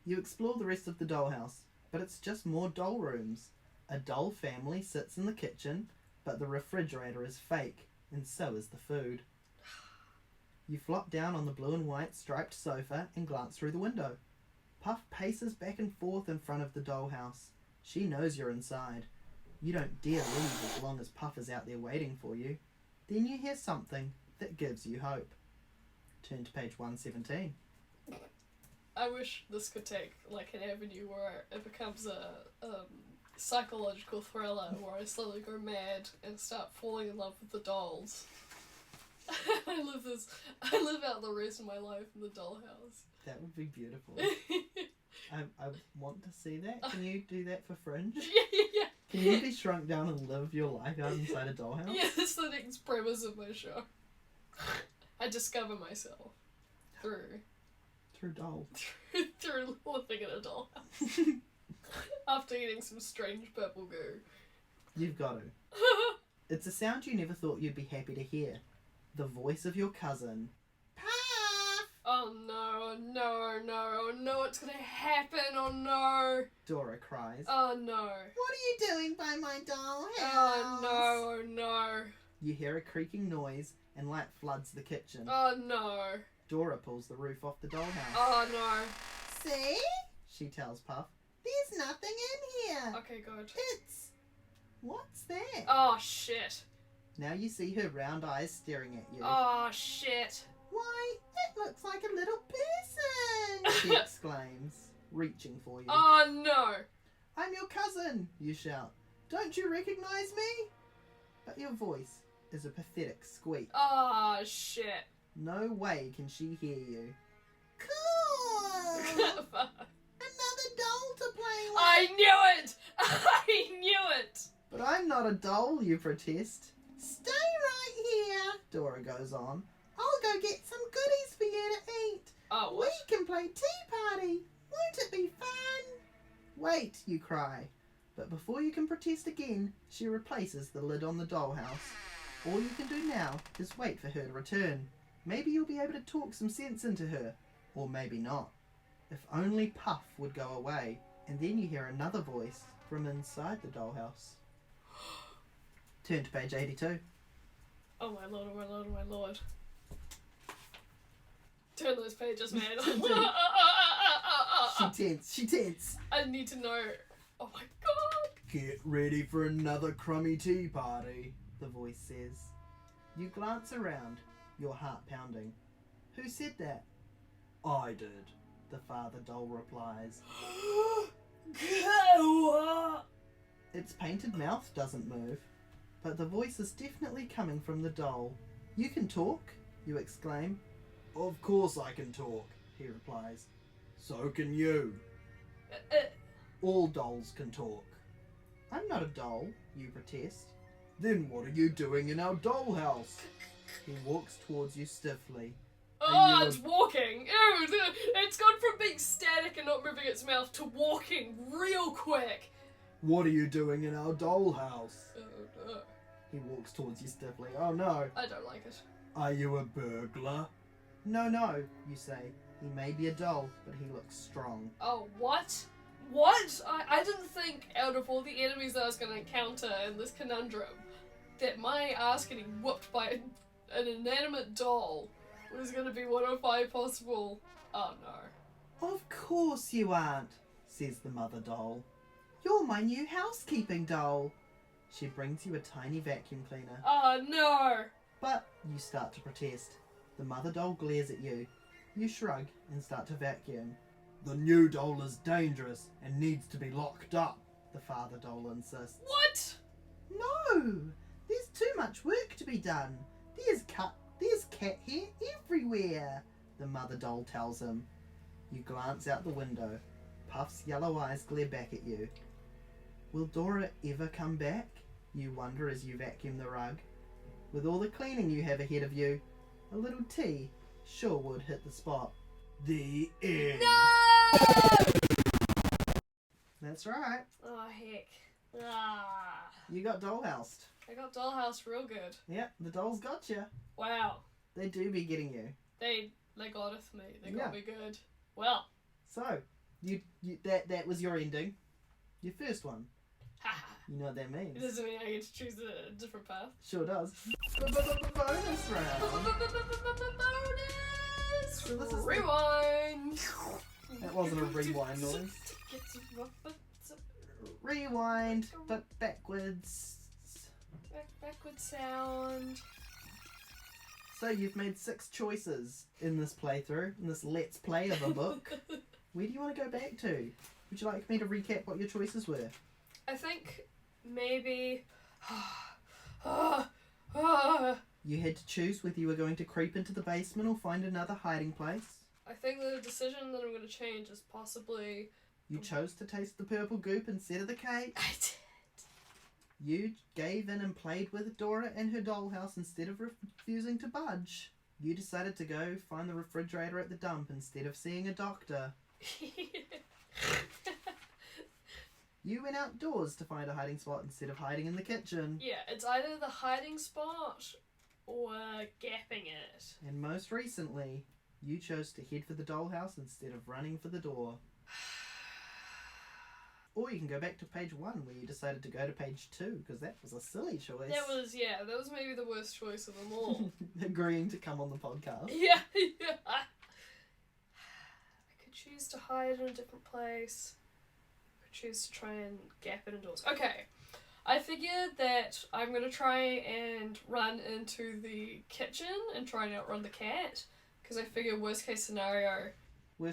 You explore the rest of the dollhouse, but it's just more doll rooms. A doll family sits in the kitchen. but the refrigerator is fake, and so is the food. You flop down on the blue and white striped sofa and glance through the window. Puff paces back and forth in front of the dollhouse. She knows you're inside. You don't dare leave as long as Puff is out there waiting for you. Then you hear something that gives you hope. Turn to page 117. I wish this could take like an avenue where it becomes a psychological thriller where I slowly go mad and start falling in love with the dolls. I live out the rest of my life in the dollhouse. That would be beautiful. I want to see that. Can you do that for Fringe? Yeah. Can you be shrunk down and live your life out inside a dollhouse? Yeah, that's the next premise of my show. I discover myself through dolls. through living in a dollhouse. After eating some strange purple goo. You've got to. It's a sound you never thought you'd be happy to hear. The voice of your cousin. Puff! Oh no, it's gonna happen, oh no! Dora cries. Oh no. What are you doing by my dollhouse? Oh no. You hear a creaking noise and light floods the kitchen. Oh no. Dora pulls the roof off the dollhouse. Oh no. See? She tells Puff. There's nothing in here. Okay, good. It's... What's that? Oh shit. Now you see her round eyes staring at you. Oh shit. Why, it looks like a little person, she exclaims, reaching for you. Oh no. I'm your cousin, you shout. Don't you recognize me? But your voice is a pathetic squeak. Oh shit. No way can she hear you. Cool! Another doll to play with. I knew it! I knew it! But I'm not a doll, you protest. Stay right here, Dora goes on. I'll go get some goodies for you to eat. Oh, what? We can play tea party. Won't it be fun? Wait, you cry. But before you can protest again, she replaces the lid on the dollhouse. All you can do now is wait for her to return. Maybe you'll be able to talk some sense into her. Or maybe not. If only Puff would go away. And then you hear another voice from inside the dollhouse. Turn to page 82. Oh my lord, oh my lord, oh my lord. Turn those pages, man. She tense. I need to know. Oh my god. Get ready for another crummy tea party, the voice says. You glance around, your heart pounding. Who said that? I did, the father doll replies. Its painted mouth doesn't move, but the voice is definitely coming from the doll. You can talk, you exclaim. Of course I can talk, he replies. So can you. All dolls can talk. I'm not a doll, you protest. Then what are you doing in our dollhouse? He walks towards you stiffly. Oh, it's walking! Ew, it's gone from being static and not moving its mouth to walking real quick. What are you doing in our dollhouse? Oh no. He walks towards you stiffly. Oh no. I don't like it. Are you a burglar? No, you say. He may be a doll, but he looks strong. Oh, what? What? I didn't think out of all the enemies that I was going to encounter in this conundrum that my ass getting whooped by an inanimate doll was going to be one of my possible... Oh no. Of course you aren't, says the mother doll. You're my new housekeeping doll. She brings you a tiny vacuum cleaner. Oh no. But you start to protest. The mother doll glares at you. You shrug and start to vacuum. The new doll is dangerous and needs to be locked up, the father doll insists. What? No! There's too much work to be done. There's cat hair everywhere, the mother doll tells him. You glance out the window. Puff's yellow eyes glare back at you. Will Dora ever come back? You wonder as you vacuum the rug. With all the cleaning you have ahead of you, a little tea sure would hit the spot. The end. No! That's right. Oh heck. Ah. You got dollhoused. I got dollhouse real good. Yep, the dolls got you. Wow. They do be getting you. They got it me. They got Yeah. me good. Well. So, you that was your ending. Your first one. Haha. You know what that It means? doesn't mean I get to choose a different path. Sure does. Bonus round. Bonus! So this is the- Rewind! That wasn't a rewind noise. Rewind, but backwards. Backward sound. So you've made 6 choices in this playthrough, in this let's play of a book. Where do you want to go back to? Would you like me to recap what your choices were? I think maybe. You had to choose whether you were going to creep into the basement or find another hiding place. I think the decision that I'm going to change is possibly. You chose to taste the purple goop instead of the cake. I did. You gave in and played with Dora and her dollhouse instead of refusing to budge. You decided to go find the refrigerator at the dump instead of seeing a doctor. You went outdoors to find a hiding spot instead of hiding in the kitchen. Yeah, it's either the hiding spot or gapping it. And most recently, you chose to head for the dollhouse instead of running for the door. Or you can go back to page 1 where you decided to go to page 2 because that was a silly choice. That was maybe the worst choice of them all. Agreeing to come on the podcast. Yeah. I could choose to hide in a different place. I could choose to try and gap it indoors. Okay. I figured that I'm going to try and run into the kitchen and try and outrun the cat. Because I figure worst case scenario, the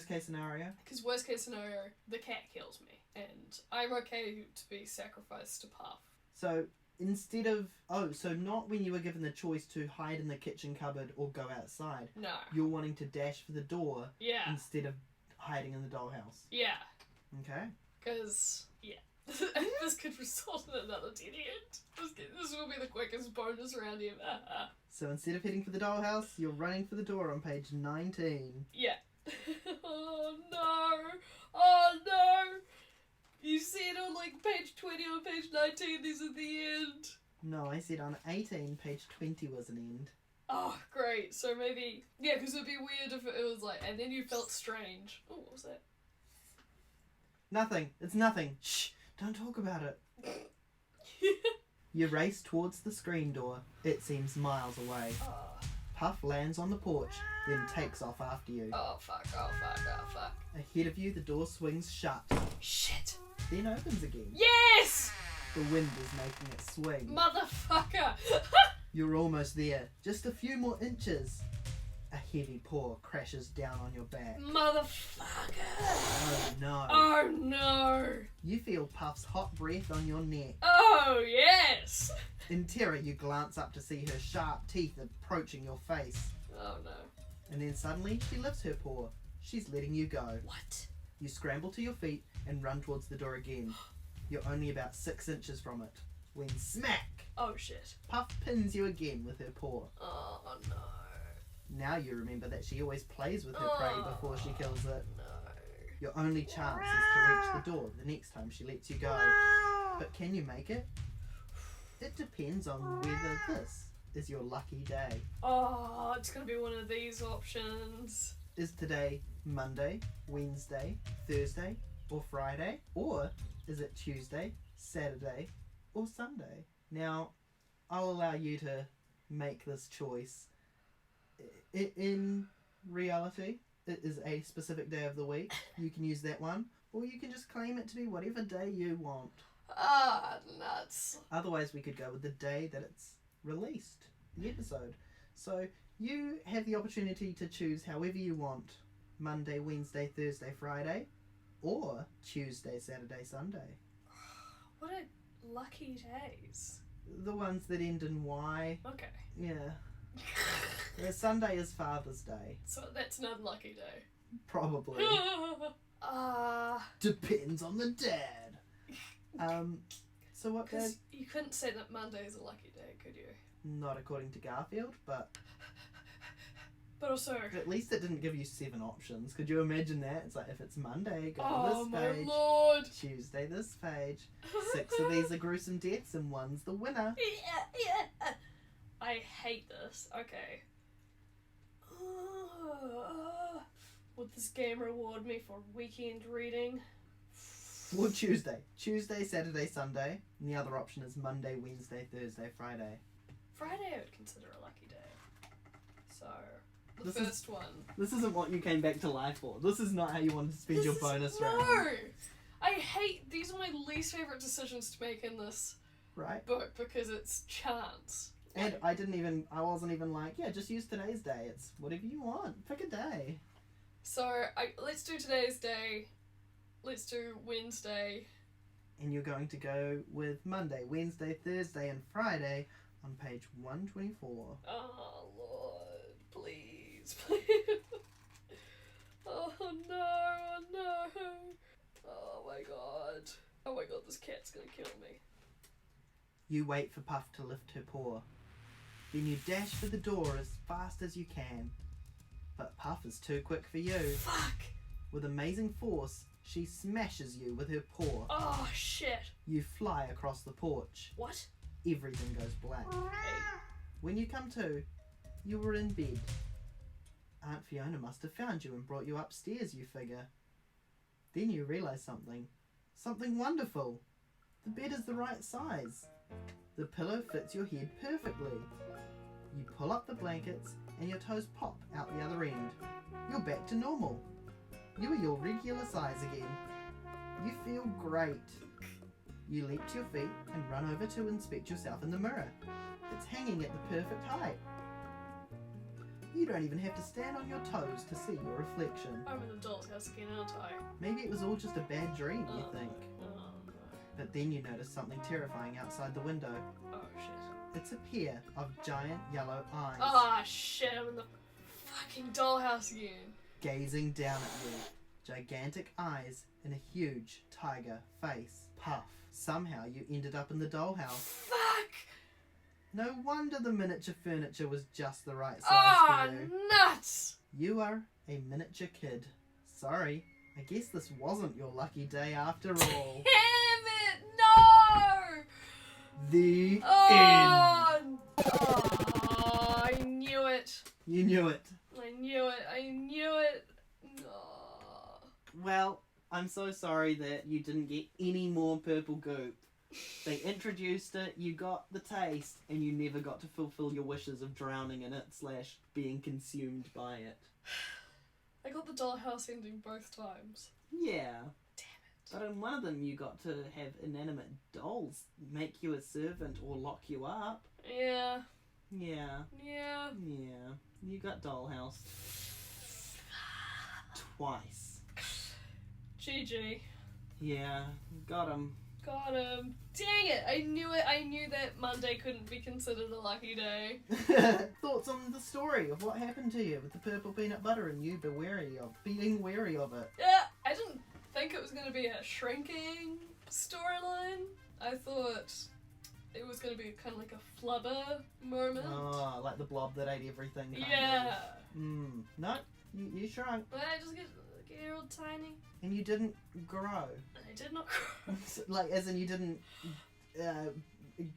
cat kills me. And I'm okay to be sacrificed to Puff. So instead of... so not when you were given the choice to hide in the kitchen cupboard or go outside. No. You're wanting to dash for the door Yeah. instead of hiding in the dollhouse. Yeah. Okay. Because, yeah. This could result in another dead end. This will be the quickest bonus round ever. So instead of heading for the dollhouse, you're running for the door on page 19. Yeah. Oh no! You said on like page 20 or page 19 these are the end. No, I said on 18, page 20 was an end. Oh, great. So maybe... Yeah, because it would be weird if it was like... And then you felt strange. Oh, what was that? Nothing. It's nothing. Shh. Don't talk about it. You race towards the screen door. It seems miles away. Oh. Puff lands on the porch, then takes off after you. Oh, fuck. Ahead of you, the door swings shut. Shit. Then opens again. Yes! The wind is making it swing. Motherfucker! You're almost there. Just a few more inches. A heavy paw crashes down on your back. Motherfucker! Oh no. Oh no! You feel Puff's hot breath on your neck. Oh yes! In terror, you glance up to see her sharp teeth approaching your face. Oh no. And then suddenly, she lifts her paw. She's letting you go. What? You scramble to your feet and run towards the door again. You're only about 6 inches from it. When smack! Oh shit. Puff pins you again with her paw. Oh no. Now you remember that she always plays with her prey before she kills it. No. Your only chance is to reach the door the next time she lets you go. But can you make it? It depends on whether this is your lucky day. Oh, it's gonna be one of these options. Is today Monday, Wednesday, Thursday, or Friday? Or is it Tuesday, Saturday, or Sunday? Now, I'll allow you to make this choice. In reality, it is a specific day of the week. You can use that one, or you can just claim it to be whatever day you want. Ah, nuts. Otherwise, we could go with the day that it's released, the episode. So you have the opportunity to choose however you want. Monday, Wednesday, Thursday, Friday, or Tuesday, Saturday, Sunday. What a lucky days. The ones that end in Y. Okay. Yeah. Sunday is Father's Day. So that's an unlucky day. Probably. Depends on the dad. So what dad? Because you couldn't say that Monday is a lucky day, could you? Not according to Garfield, but also... at least it didn't give you 7 options. Could you imagine that? It's like, if it's Monday, go to this page. Oh my lord! Tuesday, this page. 6 of these are gruesome deaths and 1's the winner. Yeah. I hate this. Okay. Would this game reward me for weekend reading? Or Tuesday. Tuesday, Saturday, Sunday. And the other option is Monday, Wednesday, Thursday, Friday. Friday I would consider a lucky day. So, the This first one. This isn't what you came back to life for. This is not how you wanted to spend your bonus round. No! I hate, these are my least favourite decisions to make in this Right? book because it's chance. And I wasn't even like, yeah, just use today's day. It's whatever you want. Pick a day. So, let's do today's day. Let's do Wednesday. And you're going to go with Monday, Wednesday, Thursday, and Friday on page 124. Oh, Lord. Please, please. Oh, no, oh, no. Oh, my God. Oh, my God, this cat's gonna kill me. You wait for Puff to lift her paw. Then you dash for the door as fast as you can. But Puff is too quick for you. Fuck! With amazing force, she smashes you with her paw. Oh, shit. You fly across the porch. What? Everything goes black. Hey. When you come to, you were in bed. Aunt Fiona must have found you and brought you upstairs, you figure. Then you realise something. Something wonderful. The bed is the right size. The pillow fits your head perfectly. You pull up the blankets and your toes pop out the other end. You're back to normal. You are your regular size again. You feel great. You leap to your feet and run over to inspect yourself in the mirror. It's hanging at the perfect height. You don't even have to stand on your toes to see your reflection. I'm in the doll's house again, aren't I? Maybe it was all just a bad dream, you think. Oh, no. But then you notice something terrifying outside the window. Oh, shit. It's a pair of giant yellow eyes Ah, shit, I'm in the fucking dollhouse again. gazing down at you. Gigantic eyes and a huge tiger face. Puff. Somehow you ended up in the dollhouse. Fuck! No wonder the miniature furniture was just the right size Ah, for you. nuts! You are a miniature kid. Sorry, I guess this wasn't your lucky day after all. Damn it! No! The end. Oh, oh, I knew it. You knew it. I knew it. I knew it. Oh. Well, I'm so sorry that you didn't get any more purple goop. They introduced it, you got the taste, and you never got to fulfill your wishes of drowning in it / being consumed by it. I got the dollhouse ending both times. Yeah. Damn it. But in one of them you got to have inanimate dolls make you a servant or lock you up. Yeah. Yeah. Yeah. Yeah. You got dollhouse. Twice. GG. Yeah. Got him. Got him. Dang it! I knew it. I knew that Monday couldn't be considered a lucky day. Thoughts on the story of what happened to you with the purple peanut butter and you being wary of it? Yeah, I didn't think it was going to be a shrinking storyline. I thought it was going to be kind of like a flubber moment. Oh, like the blob that ate everything. Kind Yeah. Of. No, you shrunk. But I just get real tiny. And you didn't grow. I did not grow. Like, as in you didn't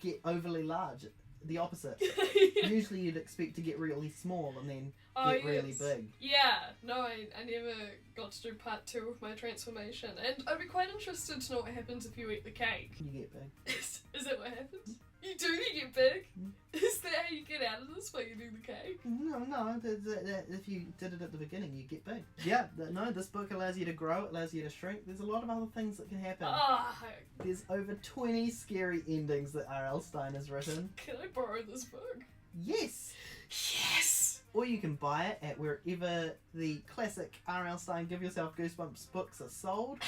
get overly large. The opposite. Yeah. Usually you'd expect to get really small and then get really big. Yeah, no, I never got to do part 2 of my transformation. And I'd be quite interested to know what happens if you eat the cake. You get big. Is that what happens? You do, you get big? Mm. Is that how you get out of this, while you do the cake? No. If you did it at the beginning, you get big. Yeah, no, this book allows you to grow, it allows you to shrink. There's a lot of other things that can happen. Ah, There's over 20 scary endings that R.L. Stine has written. can I borrow this book? Yes! Yes! Or you can buy it at wherever the classic R.L. Stine Give Yourself Goosebumps books are sold.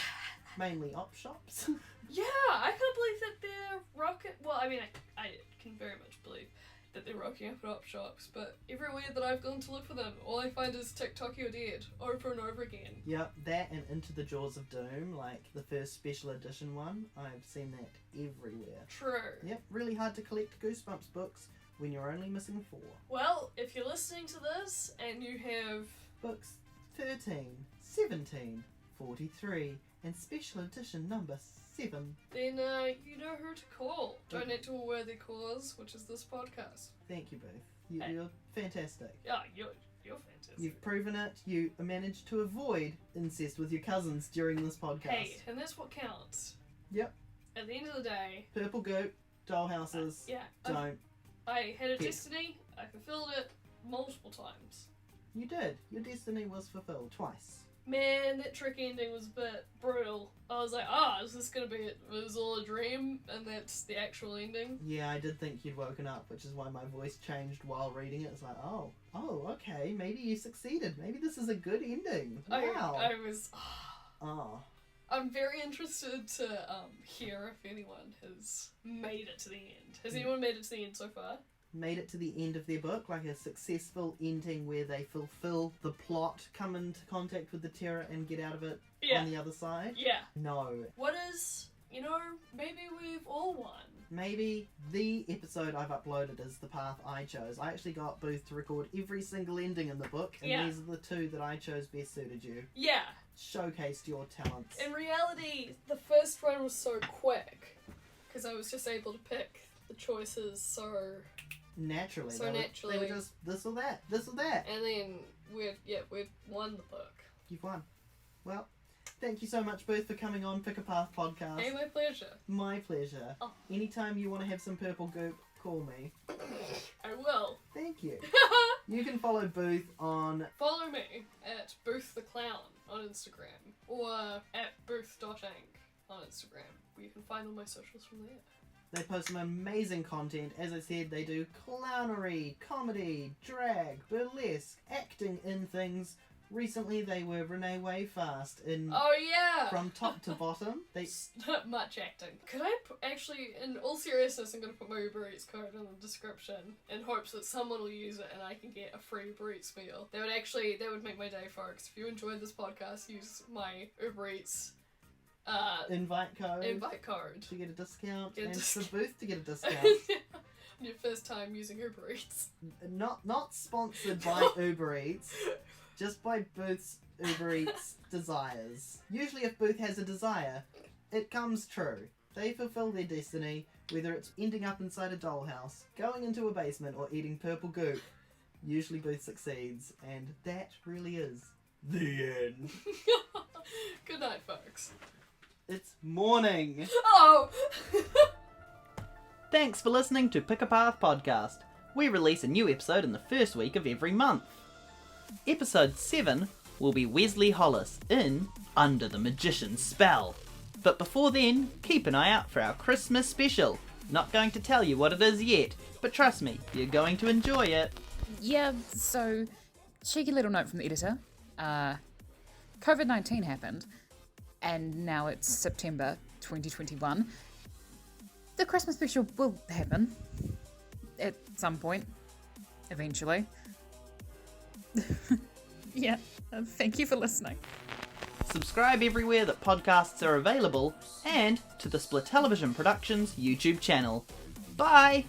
Mainly op shops. Yeah, I can't believe that they're rocking. Well, I mean, I can very much believe that they're rocking up at op shops, but everywhere that I've gone to look for them, all I find is TikTok You're Dead over and over again. Yep, that and Into the Jaws of Doom, like the first special edition one. I've seen that everywhere. True. Yep, really hard to collect Goosebumps books when you're only missing 4. Well, if you're listening to this and you have Books 13, 17, 43, and special edition number 7. then you know who to call. Donate to a worthy cause, which is this podcast. Thank you both. Hey. You're fantastic. Yeah, you're You're fantastic. You've proven it. You managed to avoid incest with your cousins during this podcast. Hey, and that's what counts. Yep. At the end of the day... Purple goat, dollhouses, don't. I had a destiny, I fulfilled it multiple times. You did. Your destiny was fulfilled twice. Man, that trick ending was a bit brutal. I was like, is this gonna be it? It was all a dream, and that's the actual ending? Yeah, I did think you'd woken up, which is why my voice changed while reading it. It's like, oh, okay, maybe you succeeded. Maybe this is a good ending. Wow. I was... Oh. I'm very interested to hear if anyone has made it to the end. Has anyone made it to the end so far? Made it to the end of their book, like a successful ending where they fulfill the plot, come into contact with the terror and get out of it on the other side? Yeah. No. What is, maybe we've all won. Maybe the episode I've uploaded is the path I chose. I actually got Booth to record every single ending in the book, and these are the two that I chose best suited you. Yeah. Showcased your talents. In reality, the first one was so quick, because I was just able to pick the choices so naturally. Naturally. They were just this or that, this or that. And then we've won the book. You've won. Well, thank you so much, Booth, for coming on Pick a Path podcast. Hey, my pleasure. My pleasure. Oh. Anytime you want to have some purple goop, call me. I will. Thank you. You can follow Booth on... Follow me at Booth the Clown on Instagram, or at booth.inc on Instagram, where you can find all my socials from there. They post some amazing content. As I said, they do clownery, comedy, drag, burlesque, acting in things. Recently, they were Renee Wayfast in... Oh, yeah! From top to bottom. Not much acting. Could I actually, in all seriousness, I'm going to put my Uber Eats code in the description in hopes that someone will use it and I can get a free Uber Eats meal. That would make my day, folks. If you enjoyed this podcast, use my Uber Eats invite code to get a discount, and for Booth to get a discount. Your first time using Uber Eats. Not sponsored by Uber Eats, just by Booth's Uber Eats desires. Usually if Booth has a desire, it comes true. They fulfill their destiny, whether it's ending up inside a dollhouse, going into a basement, or eating purple goop. Usually Booth succeeds, and that really is the end. Good night, folks. It's morning. Oh! Thanks for listening to Pick a Path podcast. We release a new episode in the first week of every month. Episode 7 will be Wesley Hollis in Under the Magician's Spell. But before then, keep an eye out for our Christmas special. Not going to tell you what it is yet, but trust me, you're going to enjoy it. Yeah, so, cheeky little note from the editor. COVID-19 happened, and now it's September 2021. The Christmas special will happen. At some point. Eventually. Yeah, thank you for listening. Subscribe everywhere that podcasts are available, and to the SPLITelevision Productions YouTube channel. Bye!